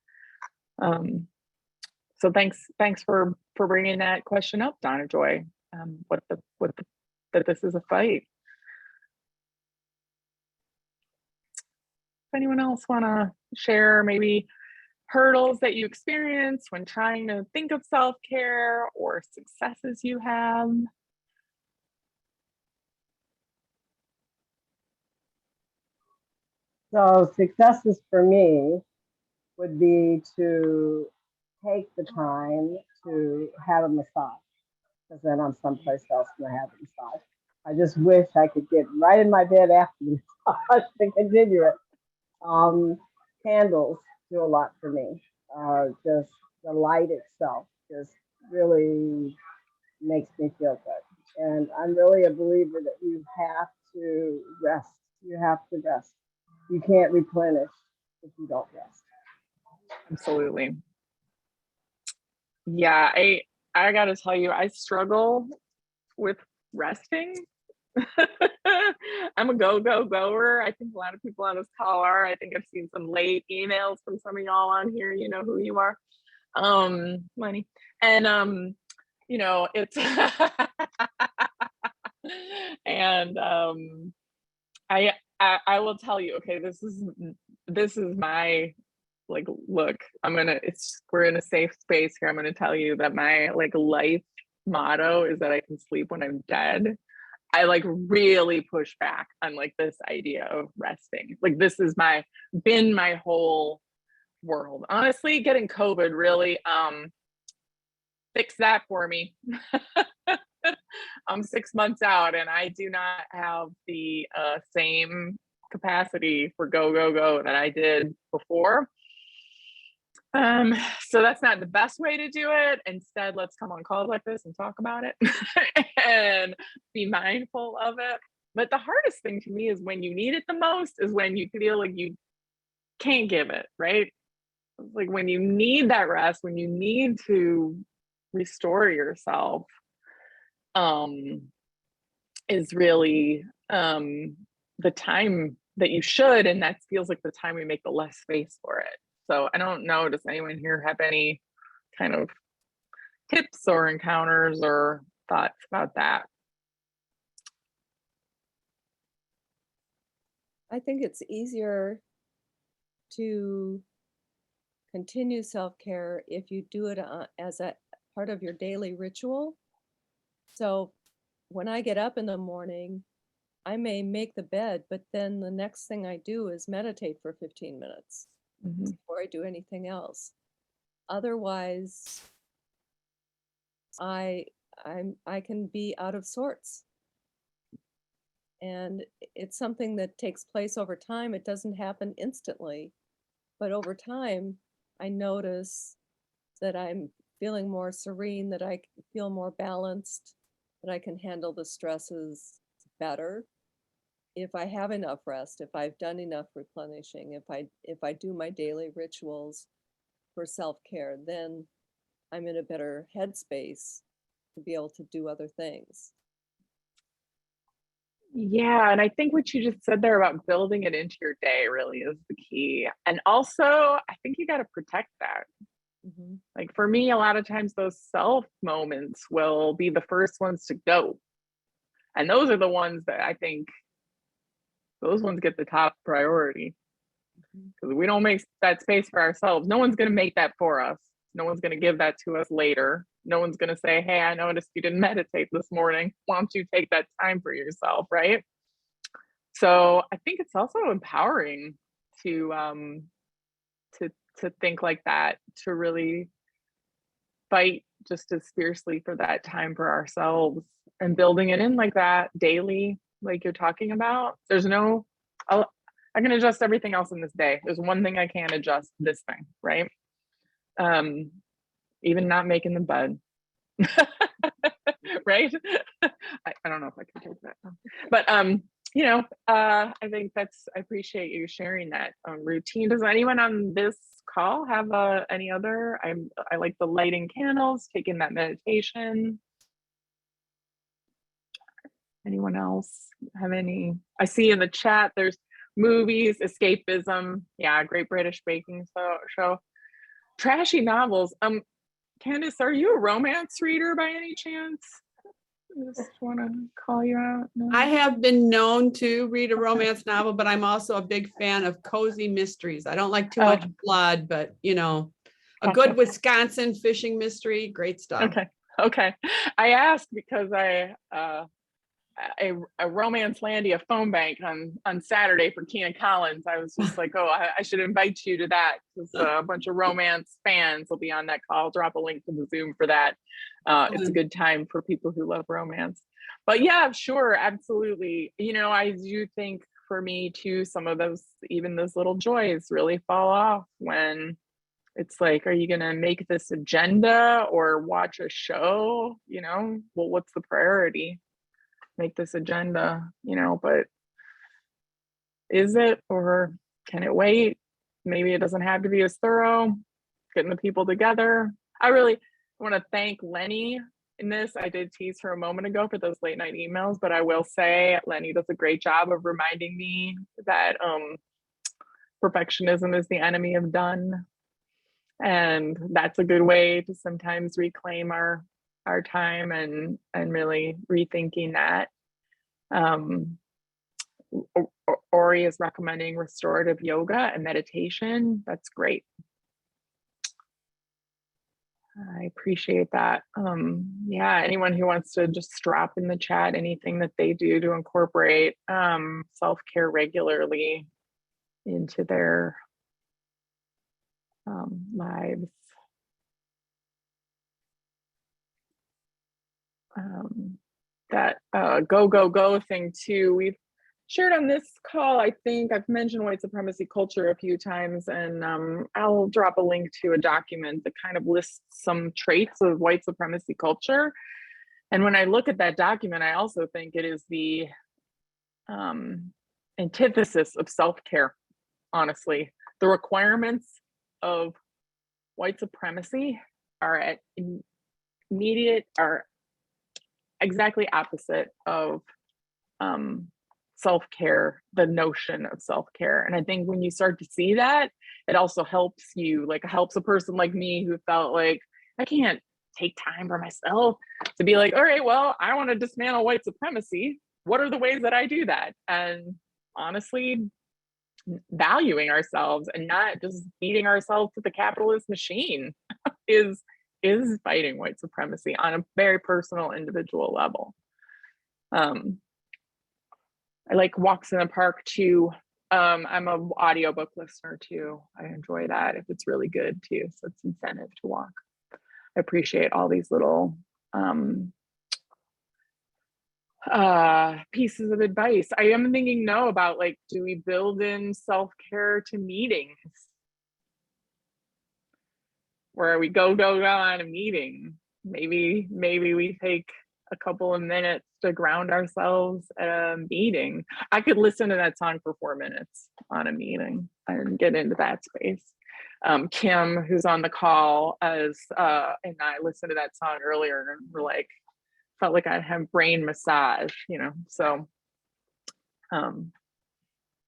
So thanks for bringing that question up, Donna Joy. That this is a fight. If anyone else want to share maybe hurdles that you experience when trying to think of self-care or successes you have. So successes for me would be to take the time to have a massage, because then I'm someplace else and I have a massage. I just wish I could get right in my bed after the massage to continue it. Candles do a lot for me. Just the light itself just really makes me feel good. And I'm really a believer that you have to rest. You have to rest. You can't replenish if you don't rest. Absolutely. Yeah, I gotta tell you, I struggle with resting. I'm a goer. I think a lot of people on this call are. I think I've seen some late emails from some of y'all on here. You know who you are. Money. And it's and I will tell you, okay, this is my, like, look, we're in a safe space here. I'm gonna tell you that my life motto is that I can sleep when I'm dead. I really push back on this idea of resting. This is been my whole world. Honestly, getting COVID really fixed that for me. I'm 6 months out and I do not have the same capacity for go that I did before. So that's not the best way to do it. Instead, let's come on calls like this and talk about it and be mindful of it. But the hardest thing to me is when you need it the most is when you feel like you can't give it, right? Like when you need that rest, when you need to restore yourself, is really the time that you should, and that feels like the time we make the less space for it. So I don't know, does anyone here have any kind of tips or encounters or thoughts about that? I think it's easier to continue self-care if you do it as a part of your daily ritual. So when I get up in the morning, I may make the bed, but then the next thing I do is meditate for 15 minutes before I do anything else. Otherwise, I can be out of sorts. And it's something that takes place over time. It doesn't happen instantly, but over time, I notice that I'm feeling more serene, that I feel more balanced, that I can handle the stresses better. If I have enough rest, if I've done enough replenishing, if I do my daily rituals for self-care, then I'm in a better headspace to be able to do other things. Yeah, and I think what you just said there about building it into your day really is the key. And also, I think you got to protect that. Like for me, a lot of times those self moments will be the first ones to go. And those are the ones that I think those ones get the top priority, because we don't make that space for ourselves. No one's going to make that for us. No one's going to give that to us later. No one's going to say, hey, I noticed you didn't meditate this morning. Why don't you take that time for yourself, right? So I think it's also empowering to think like that, to really fight just as fiercely for that time for ourselves and building it in like that daily, like you're talking about. I can adjust everything else in this day. There's one thing I can't adjust, this thing, right? Even not making the bed. Right? I don't know if I can take that. But I think I appreciate you sharing that routine. Does anyone on this call have any other? I like the lighting candles, taking that meditation. Anyone else have any? I see in the chat there's movies, escapism. Yeah, Great British Baking Show. Trashy novels. Candace, are you a romance reader by any chance? I just want to call you out. No? I have been known to read a romance novel, but I'm also a big fan of cozy mysteries. I don't like too much blood, but a good Wisconsin fishing mystery, great stuff. Okay. I asked because a Romance Landia phone bank on Saturday for Keenan Collins. I was just like, I should invite you to that because a bunch of romance fans will be on that call. I'll drop a link to the Zoom for that. It's a good time for people who love romance. But yeah, sure, absolutely. I do think for me too, some of those, even those little joys really fall off when it's like, are you going to make this agenda or watch a show? Well, what's the priority? Make this agenda, but is it, or can it wait? Maybe it doesn't have to be as thorough. Getting the people together. I really want to thank Lenny in this. I did tease her a moment ago for those late night emails, but I will say Lenny does a great job of reminding me that perfectionism is the enemy of done. And that's a good way to sometimes reclaim our time and really rethinking that. Ori is recommending restorative yoga and meditation. That's great. I appreciate that. Yeah, anyone who wants to just drop in the chat anything that they do to incorporate self-care regularly into their lives. That go thing too, we've shared on this call. I think I've mentioned white supremacy culture a few times, and I'll drop a link to a document that kind of lists some traits of white supremacy culture. And when I look at that document, I also think it is the antithesis of self-care. Honestly, the requirements of white supremacy are exactly opposite of self-care, the notion of self-care. And I think when you start to see that, it also helps you, helps a person like me who felt like I can't take time for myself, to be like, all right, well, I want to dismantle white supremacy. What are the ways that I do that? And honestly, valuing ourselves and not just beating ourselves to the capitalist machine is fighting white supremacy on a very personal, individual level. I like walks in the park too. I'm an audiobook listener too. I enjoy that if it's really good too. So it's incentive to walk. I appreciate all these little pieces of advice. I am thinking about do we build in self-care to meetings? Where we go on a meeting. Maybe we take a couple of minutes to ground ourselves at a meeting. I could listen to that song for 4 minutes on a meeting and get into that space. Kim, who's on the call, and I listened to that song earlier and felt like I had brain massage, so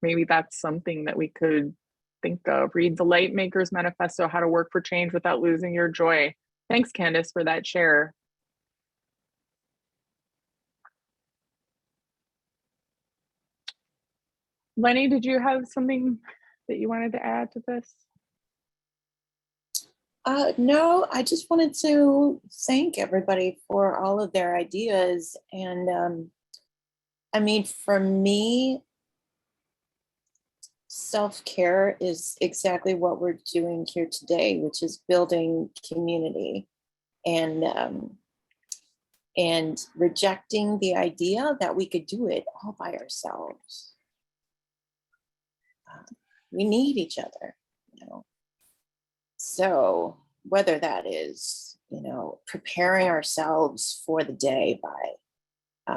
maybe that's something that we could think of. Read the Light Makers Manifesto, How to Work for Change Without Losing Your Joy. Thanks, Candace, for that share. Lenny, did you have something that you wanted to add to this? No, I just wanted to thank everybody for all of their ideas. And for me, self-care is exactly what we're doing here today, which is building community and rejecting the idea that we could do it all by ourselves. We need each other, So whether that is preparing ourselves for the day by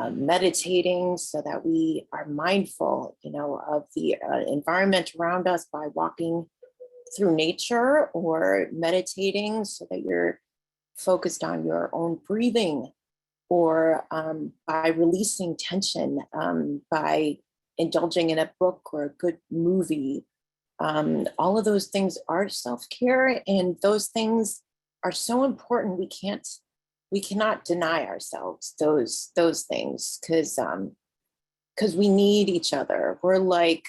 meditating so that we are mindful, of the environment around us, by walking through nature, or meditating so that you're focused on your own breathing, or by releasing tension, by indulging in a book or a good movie. All of those things are self-care, and those things are so important. We cannot deny ourselves those things, because we need each other. We're like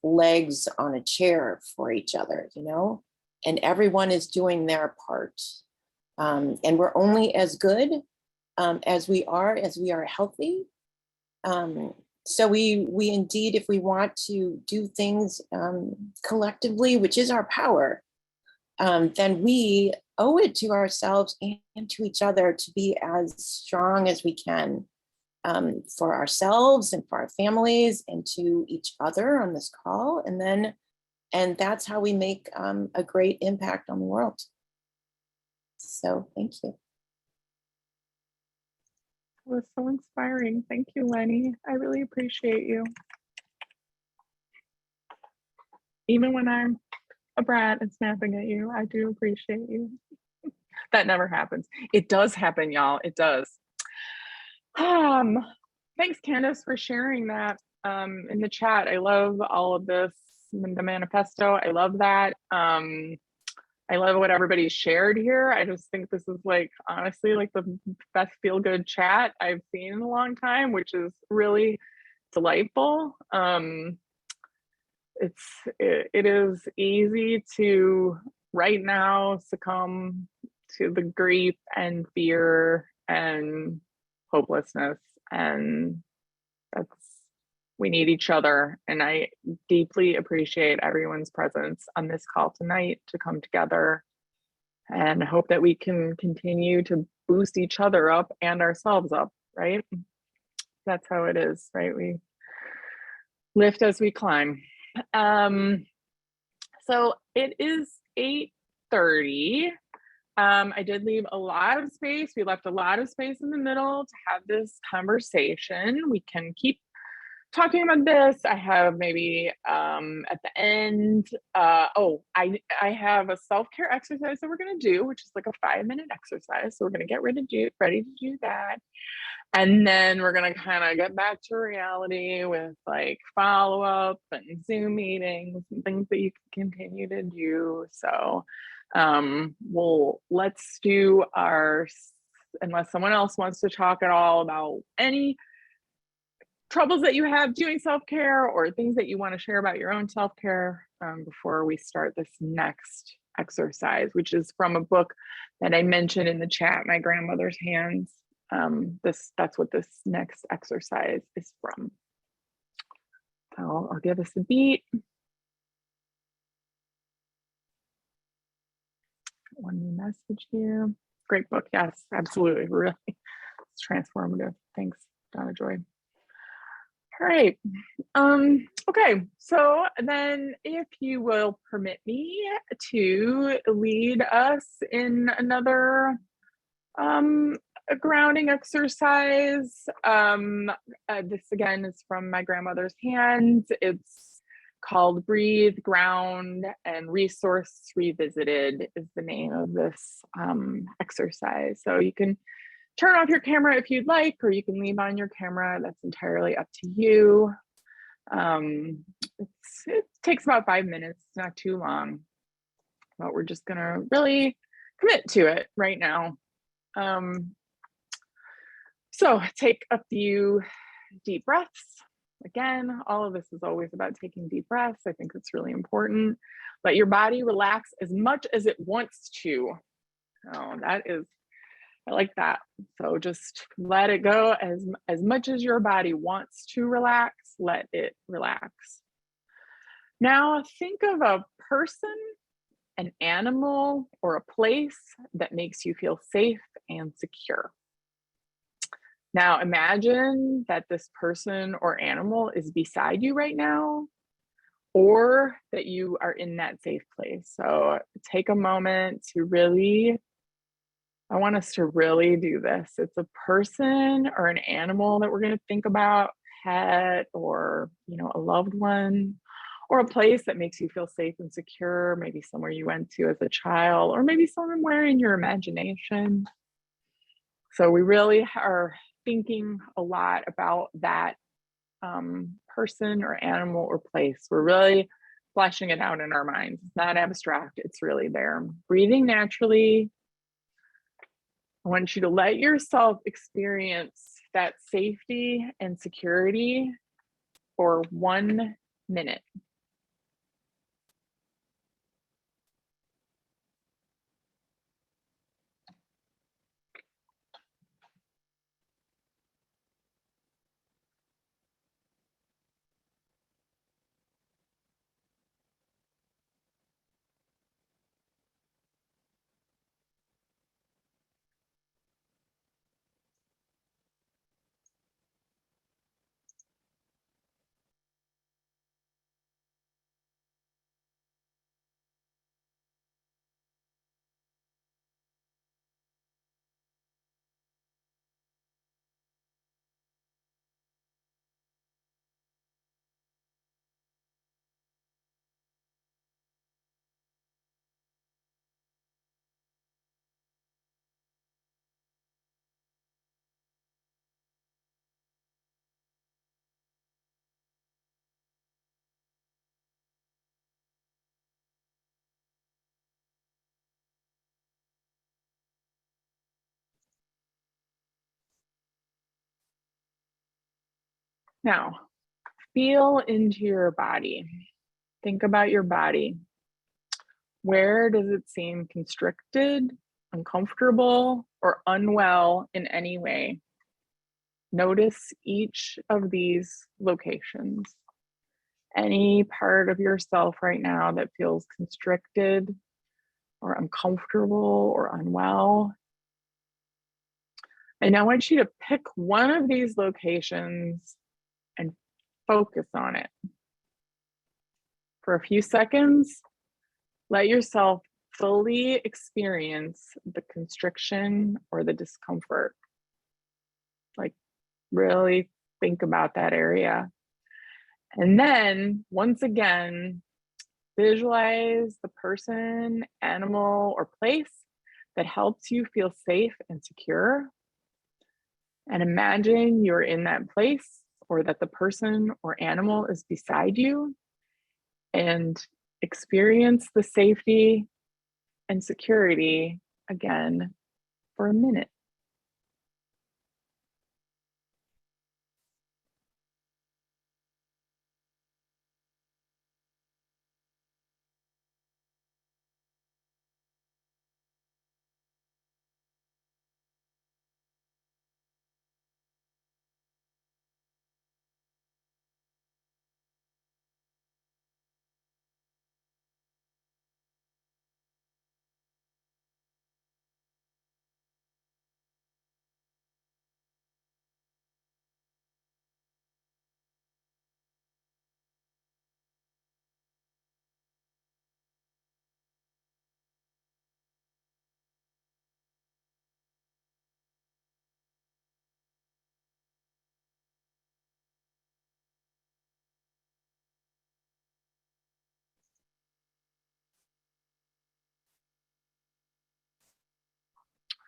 legs on a chair for each other, and everyone is doing their part. And we're only as good as we are healthy. So we indeed, if we want to do things collectively, which is our power, then we owe it to ourselves and to each other to be as strong as we can, for ourselves and for our families and to each other on this call. And that's how we make a great impact on the world. So thank you. It was so inspiring. Thank you, Lenny. I really appreciate you. Even when I'm a brat and snapping at you, I do appreciate you. That never happens. It does happen, y'all. It does. Thanks, Candace, for sharing that in the chat. I love all of this, the manifesto. I love that. I love what everybody shared here. I just think this is honestly the best feel-good chat I've seen in a long time, which is really delightful. It is easy to right now succumb to the grief and fear and hopelessness, and we need each other. And I deeply appreciate everyone's presence on this call tonight to come together, and I hope that we can continue to boost each other up and ourselves up, right? That's how it is, right? We lift as we climb. So it is 8:30. I did leave a lot of space. We left a lot of space in the middle to have this conversation. We can keep talking about this. I have maybe at the end, I have a self-care exercise that we're going to do, which is like a 5-minute exercise. So we're going to get ready to do that. And then we're going to kind of get back to reality with follow-up and Zoom meetings and things that you can continue to do. So let's do unless someone else wants to talk at all about any troubles that you have doing self-care or things that you want to share about your own self-care before we start this next exercise, which is from a book that I mentioned in the chat, My Grandmother's Hands. That's what this next exercise is from. I'll give us a beat. One new message here. Great book. Yes, absolutely. Really, it's transformative. Thanks, Donna Joy. All right. Okay. So then if you will permit me to lead us in another a grounding exercise. This again is from My Grandmother's Hands. It's called Breathe, Ground, and Resource Revisited is the name of this exercise. So you can turn off your camera if you'd like, or you can leave on your camera. That's entirely up to you. It takes about 5 minutes, it's not too long, but we're just gonna really commit to it right now. So take a few deep breaths. Again, all of this is always about taking deep breaths. I think it's really important. Let your body relax as much as it wants to. Oh, I like that. So just let it go as much as your body wants to relax, let it relax. Now think of a person, an animal, or a place that makes you feel safe and secure. Now imagine that this person or animal is beside you right now, or that you are in that safe place. So take a moment to really I want us to really do this. It's a person or an animal that we're going to think about, pet or, a loved one, or a place that makes you feel safe and secure, maybe somewhere you went to as a child, or maybe somewhere in your imagination. So we really are thinking a lot about that person or animal or place. We're really fleshing it out in our minds. It's not abstract, it's really there. Breathing naturally. I want you to let yourself experience that safety and security for 1 minute. Now, feel into your body. Think about your body. Where does it seem constricted, uncomfortable, or unwell in any way? Notice each of these locations. Any part of yourself right now that feels constricted or uncomfortable or unwell. And I want you to pick one of these locations and focus on it. For a few seconds, let yourself fully experience the constriction or the discomfort. Like, really think about that area. And then, once again, visualize the person, animal, or place that helps you feel safe and secure. And imagine you're in that place, or that the person or animal is beside you, and experience the safety and security again for a minute.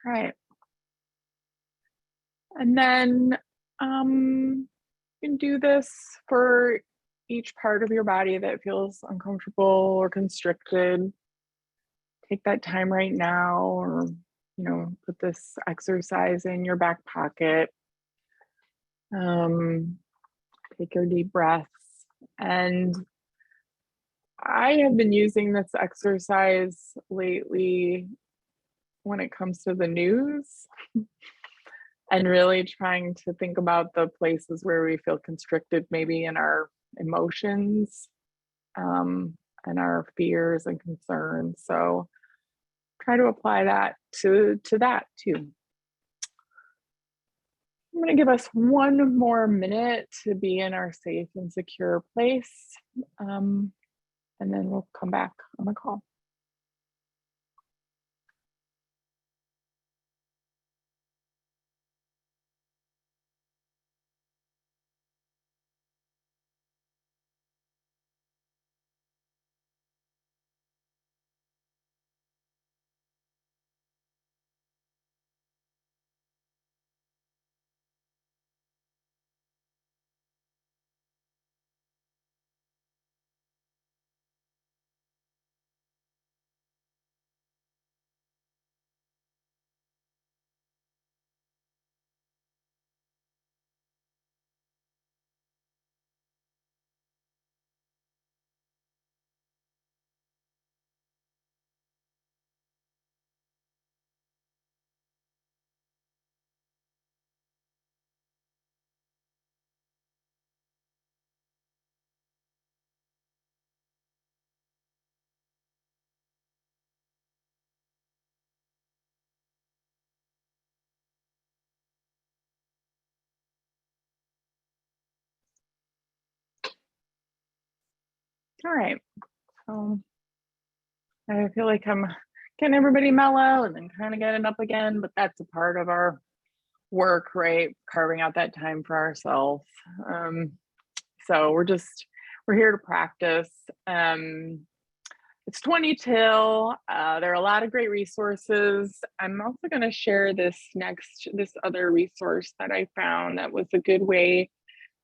Right. And then you can do this for each part of your body that feels uncomfortable or constricted. Take that time right now, or put this exercise in your back pocket. Take your deep breaths. And I have been using this exercise lately when it comes to the news and really trying to think about the places where we feel constricted, maybe in our emotions and our fears and concerns. So try to apply that to that too. I'm going to give us 1 more minute to be in our safe and secure place, and then we'll come back on the call. All right. So I feel like I'm getting everybody mellow and then kind of getting up again, but that's a part of our work, right? Carving out that time for ourselves. So we're here to practice. It's 20 till. There are a lot of great resources. I'm also going to share this other resource that I found that was a good way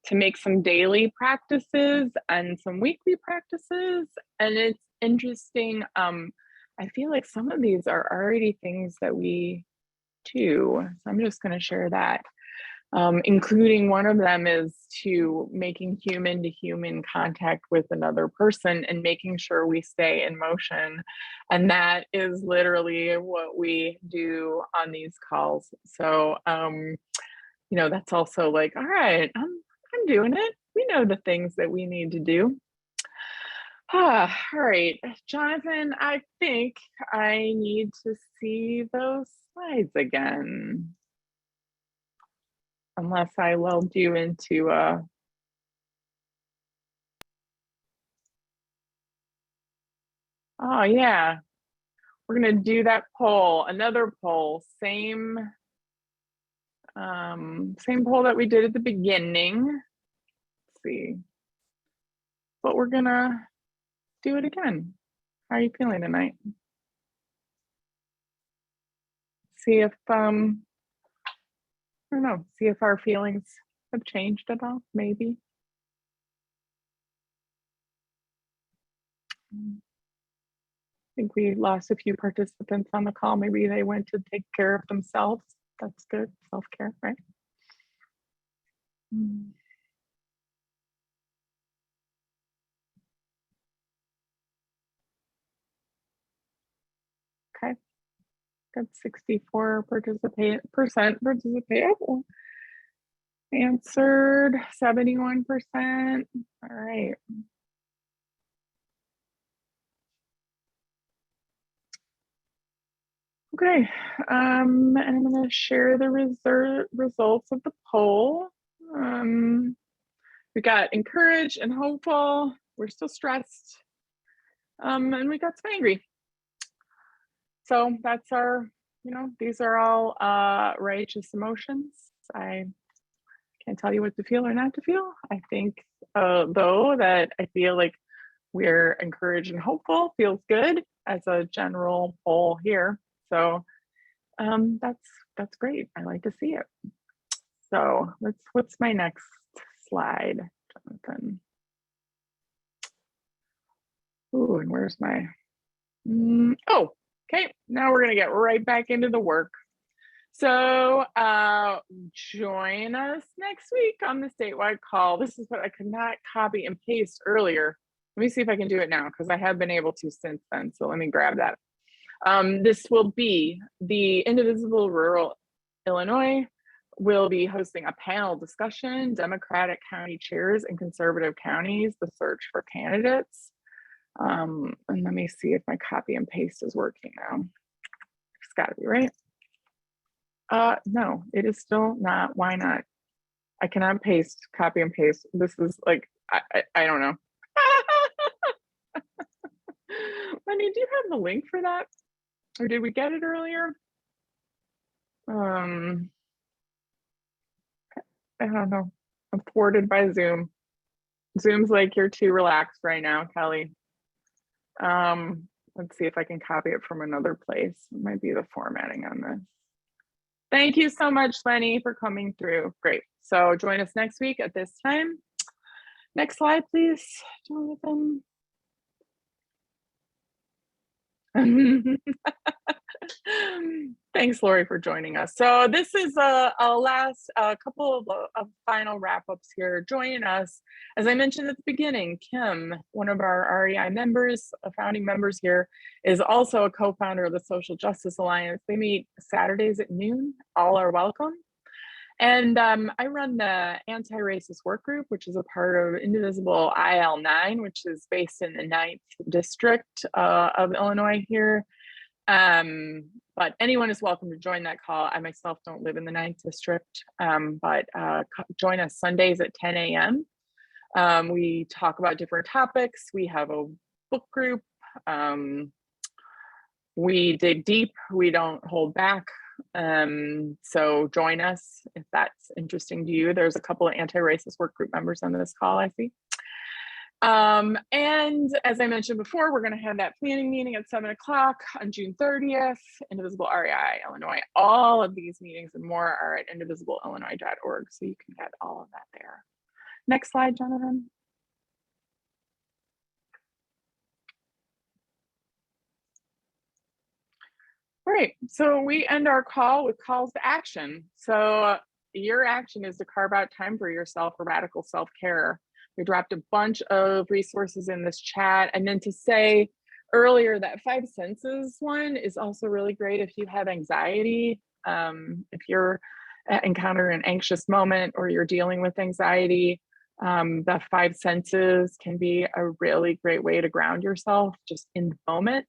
to make some daily practices and some weekly practices. And it's interesting. I feel like some of these are already things that we do. So I'm just going to share that. Including one of them is to making human to human contact with another person and making sure we stay in motion. And that is literally what we do on these calls. So, that's also like, all right, I'm doing it. We know the things that we need to do. All right, Jonathan, I think I need to see those slides again. Unless I lulled you into oh yeah, we're gonna do that poll, another poll, same poll that we did at the beginning. Let's see, but we're gonna do it again. How are you feeling tonight? See if I don't know, see if our feelings have changed at all, maybe. I think we lost a few participants on the call. Maybe they went to take care of themselves. That's good, self-care, right? Okay, got 64% participate, answered, 71%. All right. Okay, and I'm going to share the results of the poll. We got encouraged and hopeful. We're still stressed, and we got some angry. So that's our, these are all righteous emotions. I can't tell you what to feel or not to feel. I think, though, that I feel like we're encouraged and hopeful feels good as a general poll here. So that's great. I like to see it. So what's my next slide, Jonathan? Ooh, and where's my, oh, okay. Now we're gonna get right back into the work. So join us next week on the statewide call. This is what I could not copy and paste earlier. Let me see if I can do it now because I have been able to since then. So let me grab that. This will be the Indivisible Rural Illinois will be hosting a panel discussion, Democratic county chairs in conservative counties, the search for candidates. And let me see if my copy and paste is working now. It's got to be right. No, it is still not. Why not? I cannot copy and paste. This is like, I don't know. Lenny, do you have the link for that? Or did we get it earlier? I don't know. I'm thwarted by Zoom. Zoom's like, you're too relaxed right now, Kelly. Let's see if I can copy it from another place. It might be the formatting on this. Thank you so much, Lenny, for coming through. Great. So join us next week at this time. Next slide, please, Jonathan. Thanks, Lori, for joining us. So this is a last couple of final wrap-ups here. Joining us, as I mentioned at the beginning, Kim, one of our REI members, founding members here, is also a co-founder of the Social Justice Alliance. They meet Saturdays at noon. All are welcome. And I run the anti-racist work group, which is a part of Indivisible IL9, which is based in the 9th district of Illinois here. But anyone is welcome to join that call. I myself don't live in the 9th district, but join us Sundays at 10 a.m. We talk about different topics. We have a book group. We dig deep. We don't hold back. So join us if that's interesting to you. There's a couple of anti-racist work group members on this call, I see. And as I mentioned before, we're going to have that planning meeting at 7 o'clock on June 30th, Indivisible REI, Illinois. All of these meetings and more are at indivisible.illinois.org, so you can get all of that there. Next slide, Jonathan. All right, so we end our call with calls to action. So your action is to carve out time for yourself for radical self-care. We dropped a bunch of resources in this chat, and then to say earlier that 5 senses one is also really great if you have anxiety, if you're encountering an anxious moment or you're dealing with anxiety. The 5 senses can be a really great way to ground yourself just in the moment.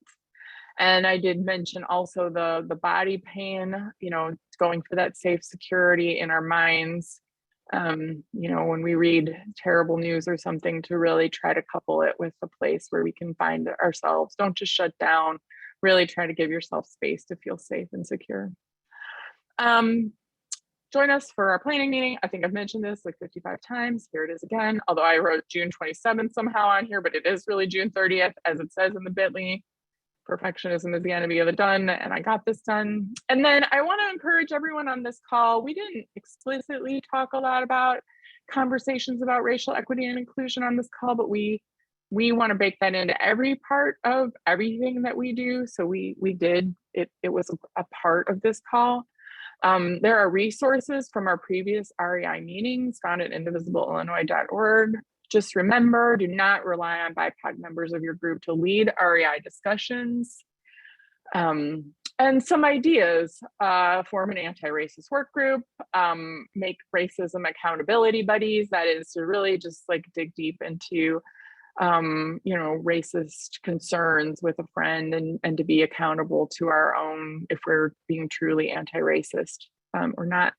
And I did mention also the body pain, you know, going for that safe security in our minds. You know, when we read terrible news or something, to really try to couple it with a place where we can find ourselves. Don't just shut down, really try to give yourself space to feel safe and secure. Join us for our planning meeting. I think I've mentioned this like 55 times. Here it is again, although I wrote June 27th somehow on here, but it is really June 30th, as it says in the bit.ly. Perfectionism is the enemy of the done, and I got this done. And then I want to encourage everyone on this call. We didn't explicitly talk a lot about conversations about racial equity and inclusion on this call, but we want to bake that into every part of everything that we do. So we did it. It was a part of this call. There are resources from our previous REI meetings found at indivisible.illinois.org. Just remember, do not rely on BIPOC members of your group to lead REI discussions. And some ideas: form an anti-racist work group, make racism accountability buddies. That is to really just like dig deep into, you know, racist concerns with a friend, and to be accountable to our own if we're being truly anti-racist or not.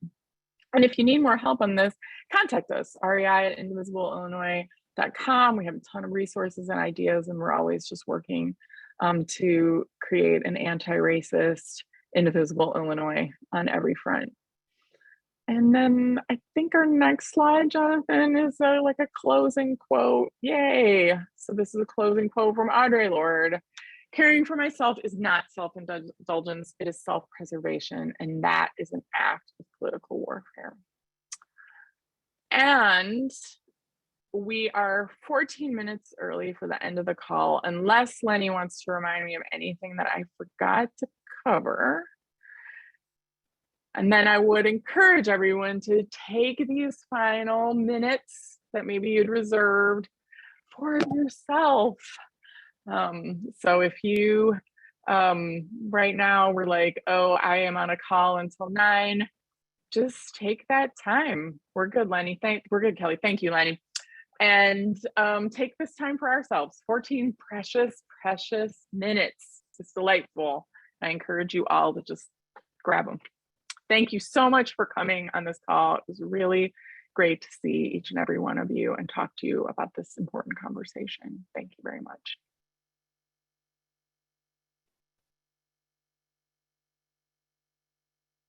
And if you need more help on this, contact us, rei@indivisible.illinois.com. We have a ton of resources and ideas, and we're always just working to create an anti-racist, indivisible Illinois on every front. And then I think our next slide, Jonathan, is like a closing quote. Yay. So this is a closing quote from Audre Lorde. Caring for myself is not self-indulgence, it is self-preservation, and that is an act of political warfare. And we are 14 minutes early for the end of the call, unless Lenny wants to remind me of anything that I forgot to cover. And then I would encourage everyone to take these final minutes that maybe you'd reserved for yourself. So if you right now we're like, oh, I am on a call until 9, just take that time. We're good, Lenny. We're good, Kelly. Thank you, Lenny. And take this time for ourselves. 14 precious, precious minutes. It's delightful. I encourage you all to just grab them. Thank you so much for coming on this call. It was really great to see each and every one of you and talk to you about this important conversation. Thank you very much.